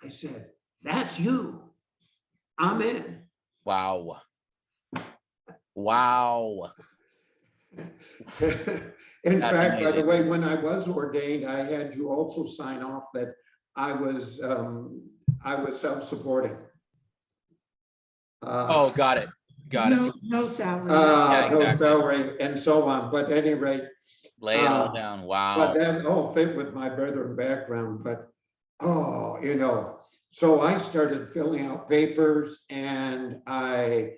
I said, that's you. I'm in. Wow. Wow. In That's fact, by the amazing. way, when I was ordained, I had to also sign off that I was self-supporting. Oh, got it. Got it. No salary. Yeah, No exactly. salary and so on. But at any rate, Lay it all down. but Wow. that all fit with my brethren background. But so I started filling out papers, and I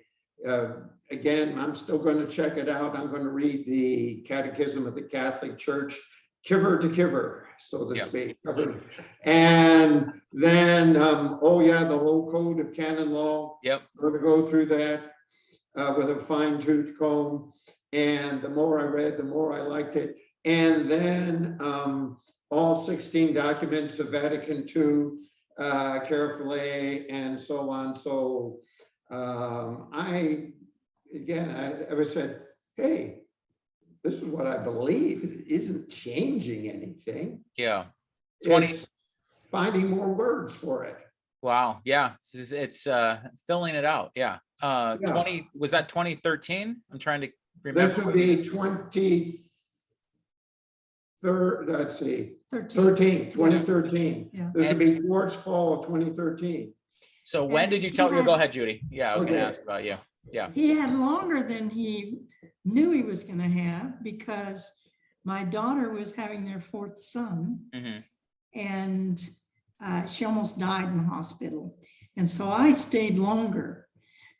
again, I'm still going to check it out. I'm going to read the Catechism of the Catholic Church, kiver to kiver, so to Yep. speak. And then, the whole Code of Canon Law. Yep. We're going to go through that with a fine-tooth comb. And the more I read, the more I liked it. And then all 16 documents of Vatican II carefully, and so on. So I said, hey, this is what I believe. It isn't changing anything. Yeah. It's finding more words for it. Wow. Yeah. It's filling it out. Yeah. 20, was that 2013? I'm trying to remember. This would be 2013. Let's see, 13. 2013. Yeah. This would be towards fall of 2013. So when did you tell you? Go ahead, Judy. Yeah, I was going to ask about you. Yeah. He had longer than he knew he was going to have, because my daughter was having their fourth son, Mhm. and she almost died in the hospital. And so I stayed longer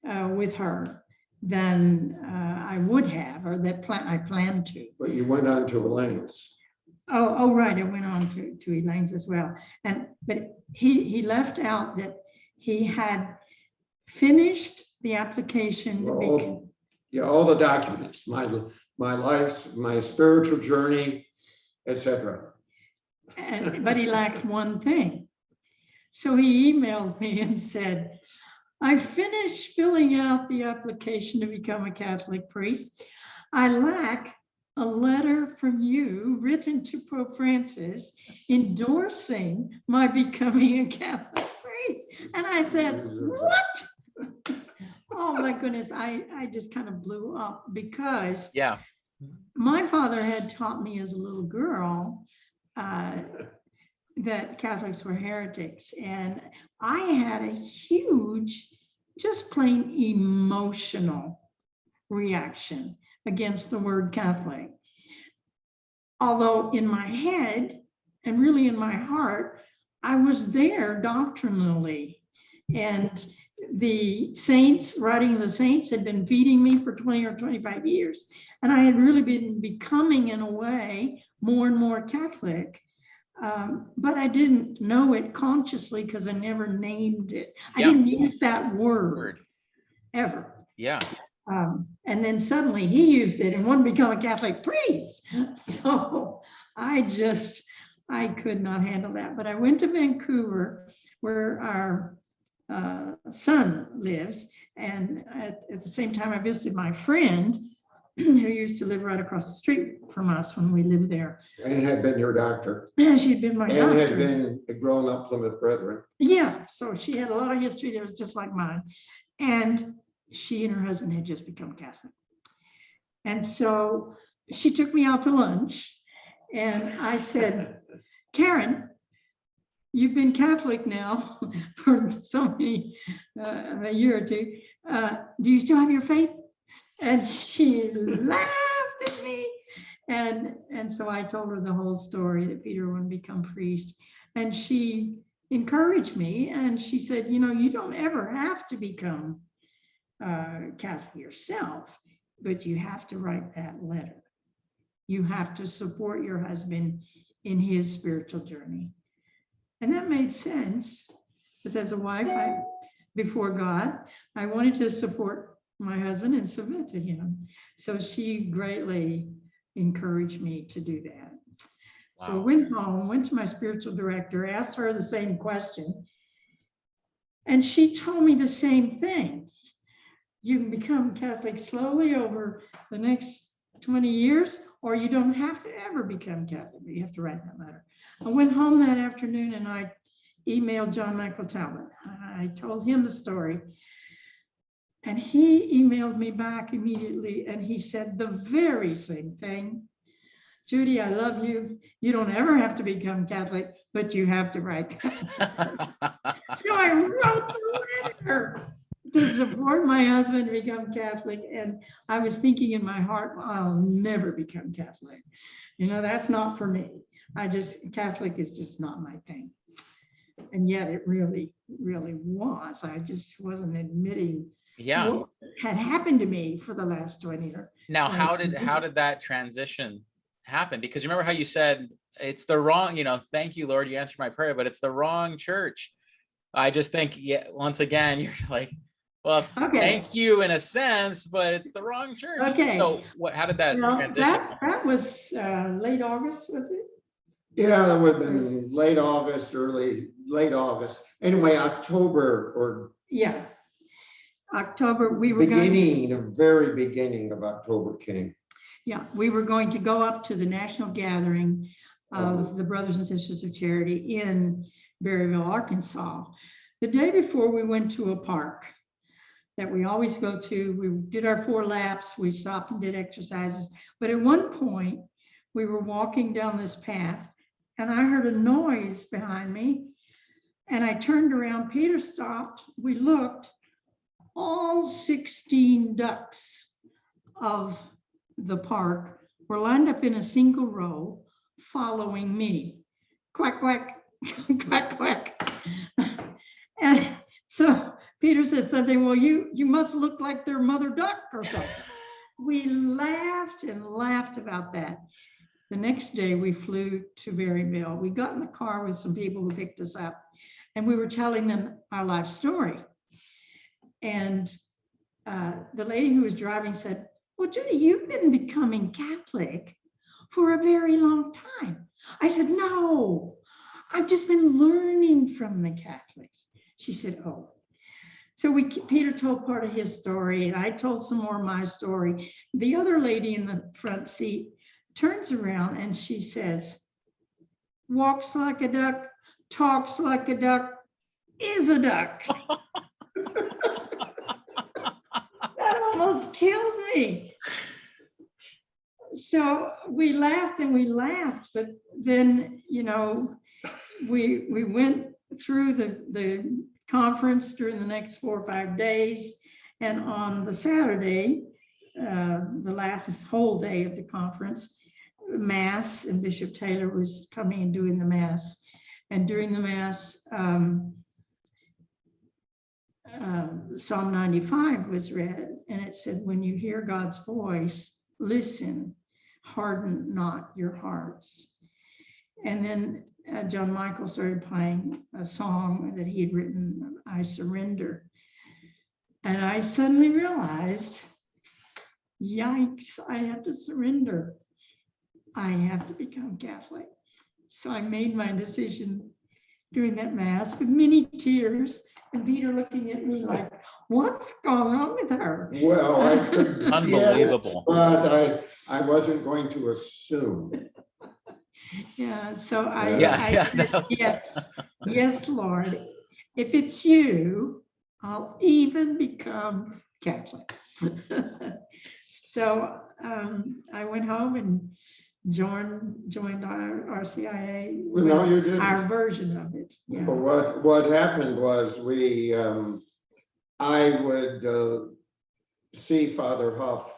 with her than I would have, or I planned to. But you went on to Elaine's. Oh, right, I went on to Elaine's as well. But he left out that he had finished the application. Well, yeah, all the documents, my life, my spiritual journey, etc. But he lacked one thing. So he emailed me and said, I finished filling out the application to become a Catholic priest. I lack a letter from you written to Pope Francis endorsing my becoming a Catholic priest. And I said, what? Oh my goodness, I just kind of blew up, because Yeah. my father had taught me as a little girl that Catholics were heretics. And I had a huge, just plain emotional reaction against the word Catholic. Although in my head and really in my heart, I was there doctrinally. And the saints, writing of the saints, had been feeding me for 20 or 25 years. And I had really been becoming, in a way, more and more Catholic. But I didn't know it consciously because I never named it. I didn't use that word ever. Yeah. And then suddenly he used it and wanted to become a Catholic priest. So I could not handle that. But I went to Vancouver, where our son lives. And at the same time, I visited my friend who used to live right across the street from us when we lived there. And had been your doctor. She'd been my doctor. And had been a grown-up Plymouth Brethren. Yeah, so she had a lot of history that was just like mine. And she and her husband had just become Catholic. And so she took me out to lunch, and I said, Karen, you've been Catholic now for so many, a year or two. Do you still have your faith? And she laughed at me. And so I told her the whole story, that Peter wouldn't become priest. And she encouraged me, and she said, you know, you don't ever have to become Catholic yourself, but you have to write that letter. You have to support your husband in his spiritual journey. And that made sense, because as a wife, before God, I wanted to support my husband and submit to him. So she greatly encouraged me to do that. Wow. So I went home, went to my spiritual director, asked her the same question, and she told me the same thing. You can become Catholic slowly over the next 20 years, or you don't have to ever become Catholic, but you have to write that letter. I went home that afternoon and I emailed John Michael Talbot. I told him the story, and he emailed me back immediately, and he said the very same thing. Judy, I love you. You don't ever have to become Catholic, but you have to write that. So I wrote the letter to support my husband to become Catholic. And I was thinking in my heart, well, I'll never become Catholic. You know, that's not for me. Catholic is just not my thing. And yet it really, really was. I just wasn't admitting what had happened to me for the last 20 years. Now, how did that transition happen? Because you remember how you said, it's the wrong, you know, thank you, Lord, you answered my prayer, but it's the wrong church. I just think, once again, you're like, well, thank you in a sense, but it's the wrong church. Okay. So how did that transition? That was late August, was it? Yeah, that would have been late August. Anyway, October or. Yeah. October, we were the very beginning of October came. Yeah, we were going to go up to the national gathering of the Brothers and Sisters of Charity in Berryville, Arkansas. The day before, we went to a park that we always go to. We did our 4 laps, we stopped and did exercises. But at one point, we were walking down this path and I heard a noise behind me. And I turned around, Peter stopped, we looked, all 16 ducks of the park were lined up in a single row following me. Quack, quack, quack, quack. And So Peter said something, well, you must look like their mother duck or something. We laughed and laughed about that. The next day we flew to Berryville. We got in the car with some people who picked us up, and we were telling them our life story. And the lady who was driving said, well, Judy, you've been becoming Catholic for a very long time. I said, no, I've just been learning from the Catholics. She said, oh. So Peter told part of his story, and I told some more of my story. The other lady in the front seat turns around and she says, walks like a duck, talks like a duck, is a duck. That almost killed me. So we laughed and we laughed, but then, you know, we went through the conference during the next 4 or 5 days. And on the Saturday, the last whole day of the conference, Mass, and Bishop Taylor was coming and doing the Mass. And during the Mass, Psalm 95 was read, and it said, when you hear God's voice, listen, harden not your hearts. And then John Michael started playing a song that he had written, I Surrender. And I suddenly realized, yikes, I have to surrender. I have to become Catholic. So I made my decision during that Mass with many tears, and Peter looking at me like, what's going on with her? Well, I could. Unbelievable. But I wasn't going to assume. Yeah, so Yeah, said, yes, Lord, if it's you, I'll even become Catholic. So I went home and joined our RCIA. Well, no, you didn't. Our version of it. Yeah. But what happened was I would see Father Huff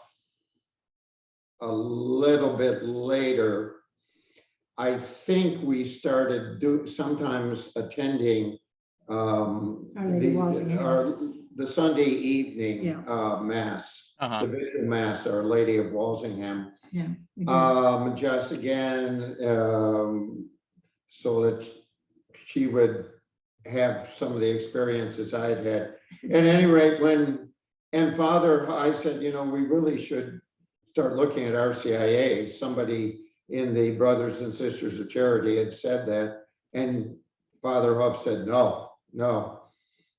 a little bit later. I think we started sometimes attending the Sunday evening Mass, the Vigil Mass, Our Lady of Walsingham. Yeah. Just again, so that she would have some of the experiences I had had. At any rate, Father, I said, you know, we really should start looking at RCIA. Somebody in the Brothers and Sisters of Charity had said that, and Father Huff said, no.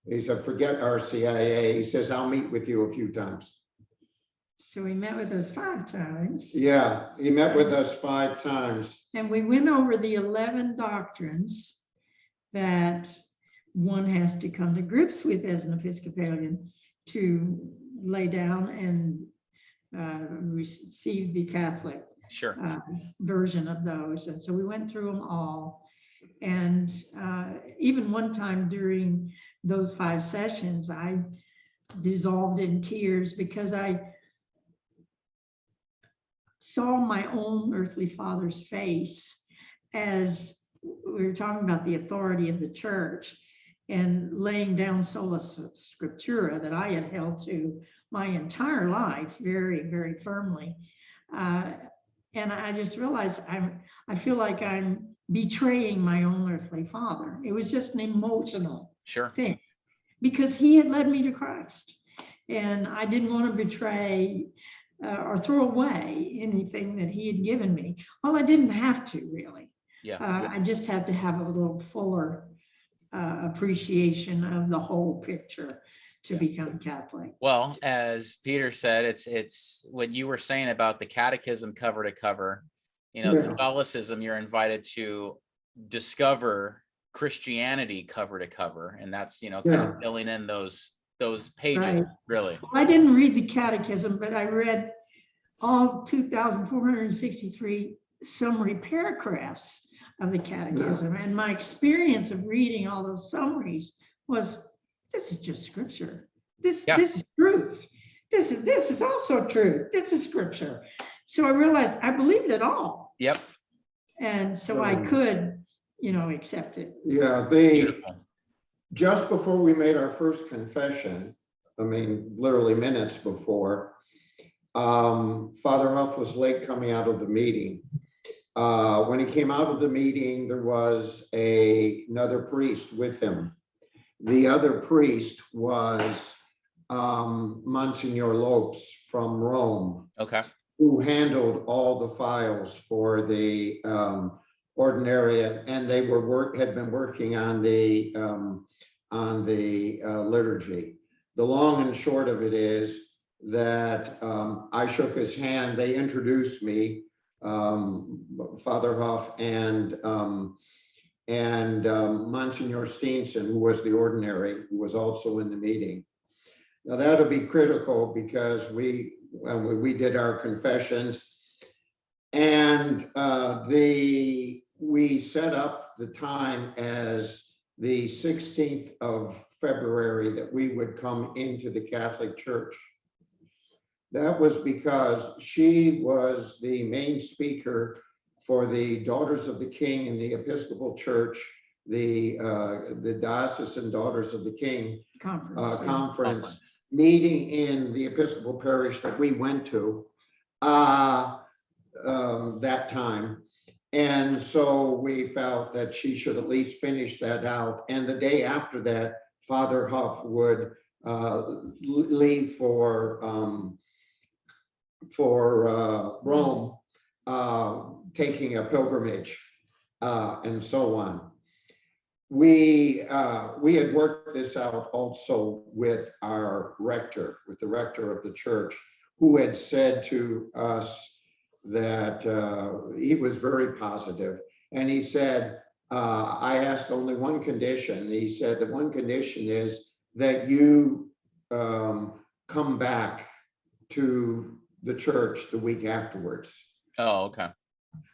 He said, forget RCIA. He says, I'll meet with you a few times. So he met with us 5 times. Yeah, he met with us 5 times. And we went over the 11 doctrines that one has to come to grips with as an Episcopalian to lay down and receive the Catholic version of those. And so we went through them all. And even one time during those 5 sessions, I dissolved in tears because I saw my own earthly father's face as we were talking about the authority of the church and laying down sola scriptura that I had held to my entire life very, very firmly. And I just realized I feel like I'm betraying my own earthly father. It was just an emotional thing because he had led me to Christ, and I didn't want to betray or throw away anything that he had given me. Well, I didn't have to really. I just had to have a little fuller appreciation of the whole picture to become Catholic. Well, as Peter said, it's what you were saying about the catechism cover to cover. You know, Catholicism, you're invited to discover Christianity cover to cover, and that's, you know, kind of filling in those pages, really. I didn't read the catechism, but I read all 2,463 summary paragraphs of the catechism. And my experience of reading all those summaries was, this is just scripture. This is truth. This is also true. This is scripture. So I realized I believed it all. Yep. And so I could, you know, accept it. Yeah, Beautiful. just before we made our first confession, I mean, literally minutes before, Father Huff was late coming out of the meeting. When he came out of the meeting, there was another priest with him. The other priest was Monsignor Lopes from Rome, Okay. who handled all the files for the ordinariate, and they had been working on the liturgy. The long and short of it is that I shook his hand. They introduced me, Father Huff and Monsignor Steenson, who was the ordinary, who was also in the meeting. Now that'll be critical because we did our confessions, and we set up the time as the 16th of February that we would come into the Catholic Church. That was because she was the main speaker for the Daughters of the King in the Episcopal Church, the Diocesan Daughters of the King conference meeting in the Episcopal parish that we went to that time. And so we felt that she should at least finish that out. And the day after that, Father Huff would leave for Rome, taking a pilgrimage and so on. We had worked this out also with our rector, with the rector of the church, who had said to us that he was very positive. And he said, I asked only one condition. He said, the one condition is that you come back to the church the week afterwards. Oh, okay.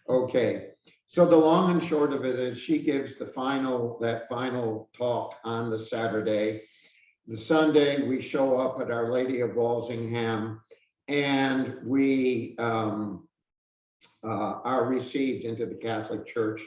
Okay. So the long and short of it is she gives that final talk on the Saturday. The Sunday we show up at Our Lady of Walsingham, and we are received into the Catholic Church.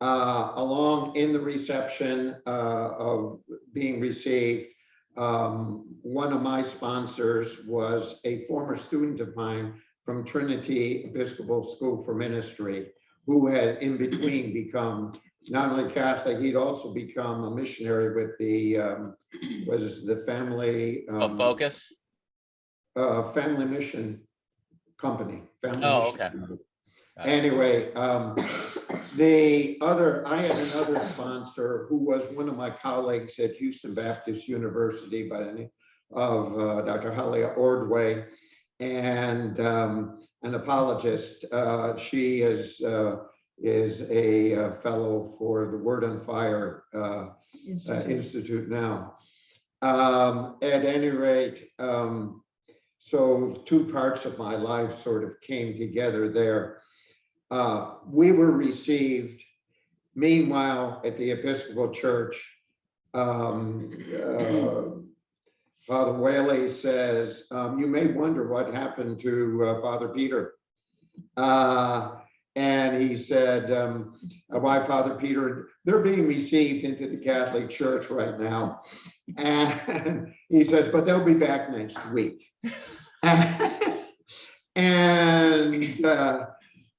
Along in the reception of being received, one of my sponsors was a former student of mine from Trinity Episcopal School for Ministry, who had in between become not only Catholic, he'd also become a missionary with the the family Focus. Family Mission Company. Oh, okay. Anyway, I had another sponsor who was one of my colleagues at Houston Baptist University by the name of Dr. Halia Ordway, and an apologist. She is a fellow for the Word on Fire Institute now. At any rate, so two parts of my life sort of came together there. We were received, meanwhile, at the Episcopal Church. Father Whaley says, you may wonder what happened to Father Peter. And he said, why, Father Peter, they're being received into the Catholic Church right now. And he says, but they'll be back next week.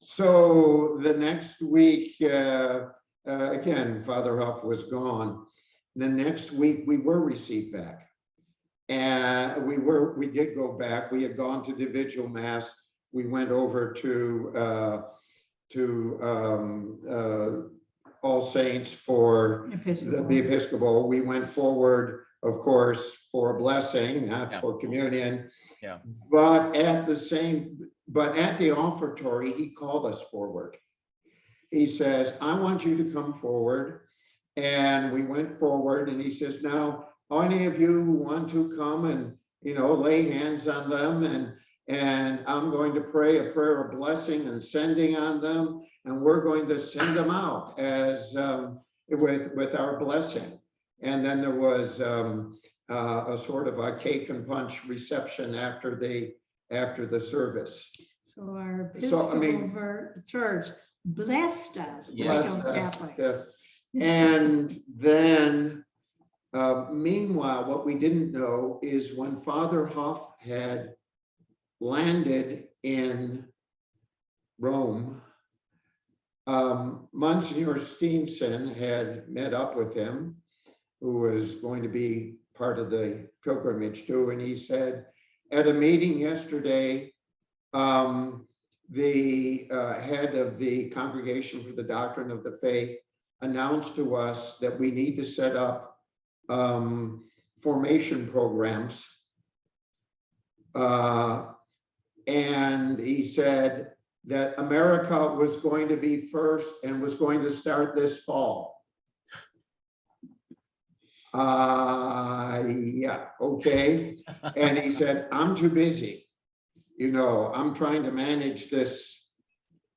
So the next week, again, Father Huff was gone. The next week we were received back. And we did go back. We had gone to the Vigil Mass. We went over to All Saints for the Episcopal. We went forward, of course, for a blessing, not for communion. Yeah. But at the offertory, he called us forward. He says, I want you to come forward. And we went forward, and he says, now, any of you who want to come and, lay hands on them, and I'm going to pray a prayer of blessing and sending on them, and we're going to send them out as with our blessing. And then there was a sort of a cake and punch reception after the service. So our Episcopal Church blessed us to become Catholic. Yes. And then Meanwhile, what we didn't know is when Father Huff had landed in Rome, Monsignor Steenson had met up with him, who was going to be part of the pilgrimage too, and he said, at a meeting yesterday, the head of the Congregation for the Doctrine of the Faith announced to us that we need to set up formation programs. And he said that America was going to be first and was going to start this fall. Yeah, okay. And he said, I'm too busy. You know, I'm trying to manage this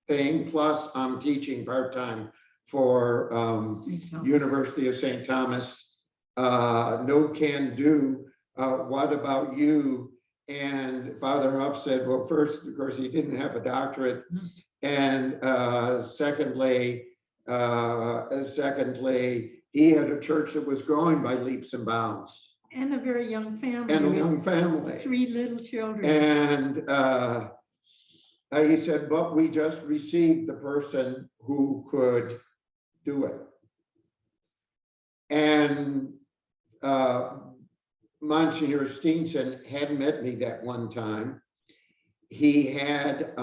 thing. Plus I'm teaching part-time for University of St. Thomas. No can do. What about you? And Father Huff said, well, first, of course, he didn't have a doctorate. And secondly, he had a church that was growing by leaps and bounds. And a very young family. And a with young family. 3 little children. And he said, but we just received the person who could do it. And Monsignor Steenson had met me that one time. He had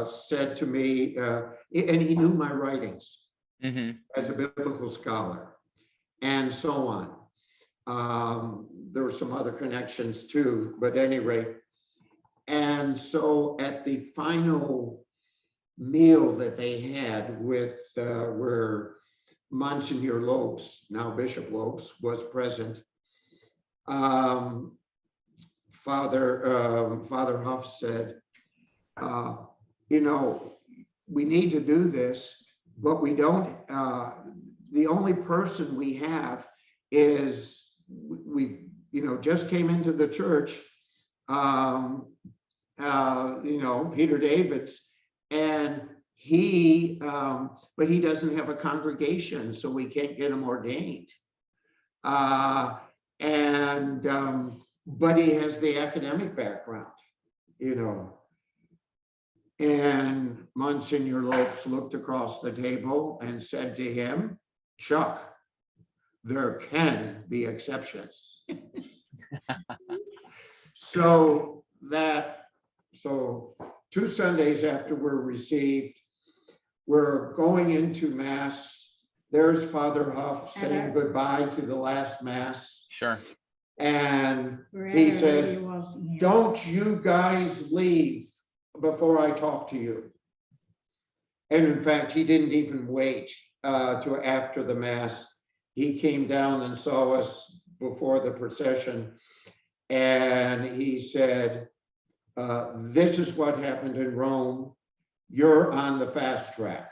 said to me, and he knew my writings as a biblical scholar, and so on. There were some other connections too, but at any rate. And so at the final meal that they had with where Monsignor Lopes, now Bishop Lopes, was present, Father Huff said, you know, we need to do this, but we don't, the only person we have is, we, you know, just came into the church, you know, Peter Davids, and he, but he doesn't have a congregation, so we can't get him ordained. But he has the academic background, you know. And Monsignor Lopes looked across the table and said to him, Chuck, there can be exceptions. So 2 Sundays after we're received, we're going into Mass. There's Father Huff saying goodbye to the last Mass. Sure. And he says, don't you guys leave before I talk to you. And in fact, he didn't even wait to after the Mass. He came down and saw us before the procession. And he said, this is what happened in Rome. You're on the fast track.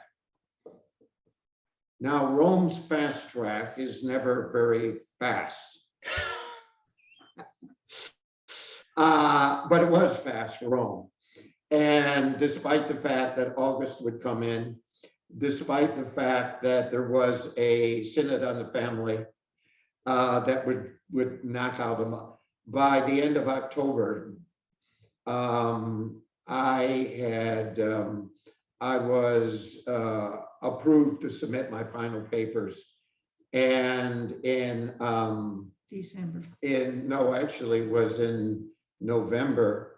Now, Rome's fast track is never very fast. But it was fast for Rome. And despite the fact that August would come in, despite the fact that there was a synod on the family that would knock out them up, by the end of October, I was approved to submit my final papers, and in December. Actually it was in November,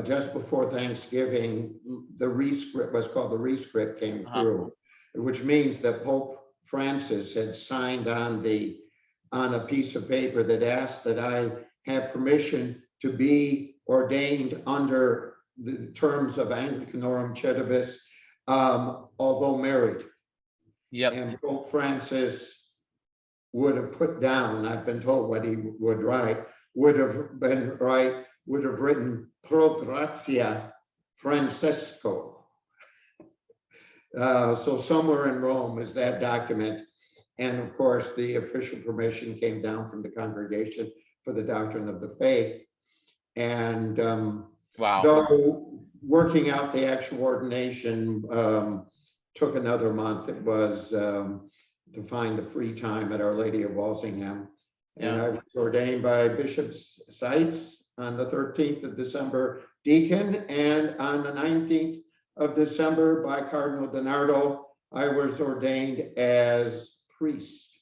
just before Thanksgiving, the rescript, what's called the rescript, came through, which means that Pope Francis had signed on a piece of paper that asked that I have permission to be ordained under the terms of Anglicanorum Cedibus, although married. Yep. And Pope Francis would have put down, I've been told what he would write, would have written pro gratia Francesco. So somewhere in Rome is that document. And of course, the official permission came down from the Congregation for the Doctrine of the Faith. And wow. though working out the actual ordination took another month. It was to find the free time at Our Lady of Walsingham. And Yeah. I was ordained by Bishop Seitz on the 13th of December, deacon, and on the 19th of December by Cardinal DiNardo, I was ordained as priest.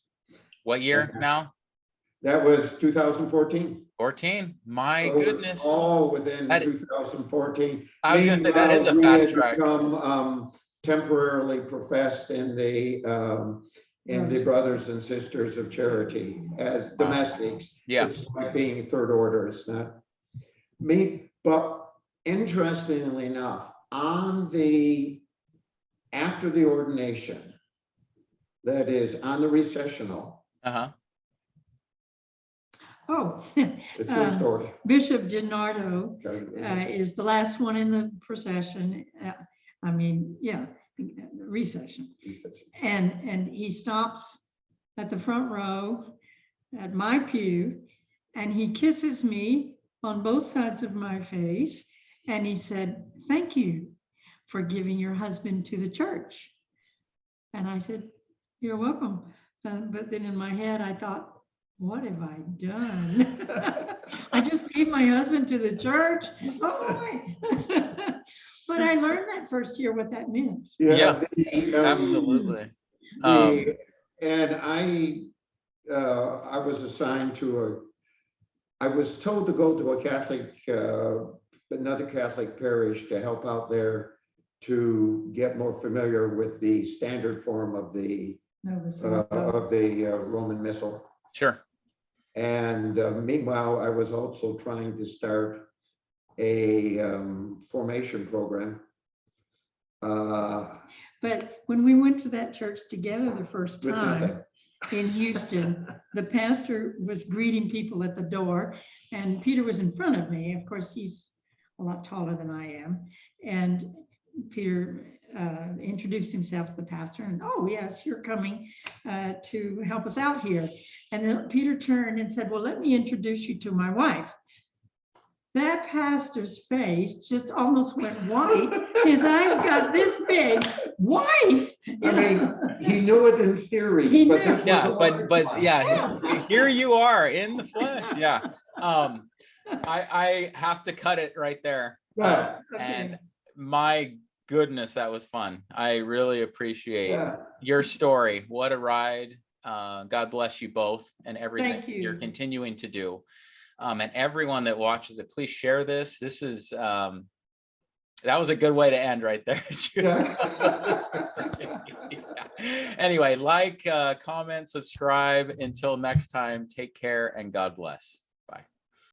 What year Yeah. now? That was 2014. 14. My So it was goodness. all within That- 2014. I was gonna say, that is a Meanwhile, we fast had track. become temporarily professed in the Brothers and Sisters of Charity as domestics. Yeah. It's like being third order. It's not me, but interestingly enough, after the ordination, that is on the recessional, Uh-huh. Oh, it's a story. Bishop DiNardo is the last one in the procession. I mean, yeah, recession. And he stops at the front row at my pew, and he kisses me on both sides of my face. And he said, "Thank you for giving your husband to the church." And I said, "You're welcome." But then in my head, I thought, what have I done? I just gave my husband to the church. Oh my. But I learned that first year what that meant. Yeah, absolutely. And I was assigned I was told to go to a Catholic, another Catholic parish to help out there to get more familiar with the standard form of the Roman Missal. Sure. And meanwhile, I was also trying to start a formation program. But when we went to that church together the first with nothing. time in Houston, the pastor was greeting people at the door, and Peter was in front of me. Of course, he's a lot taller than I am. And Peter introduced himself to the pastor, and, "Oh, yes, you're coming to help us out here." And then Peter turned and said, "Well, let me introduce you to my wife." That pastor's face just almost went white. His eyes got this big. Wife. I mean, he knew it in theory, He but knew. this was Yeah, a lot but of yeah, Yeah. here you are in the flesh. Yeah. I have to cut it right there. Yeah. And my goodness, that was fun. I really appreciate Yeah. your story. What a ride. God bless you both and everything Thank you. you're continuing to do. And everyone that watches it, please share this. This is that was a good way to end right there. Yeah. Anyway, like, comment, subscribe. Until next time, take care and God bless.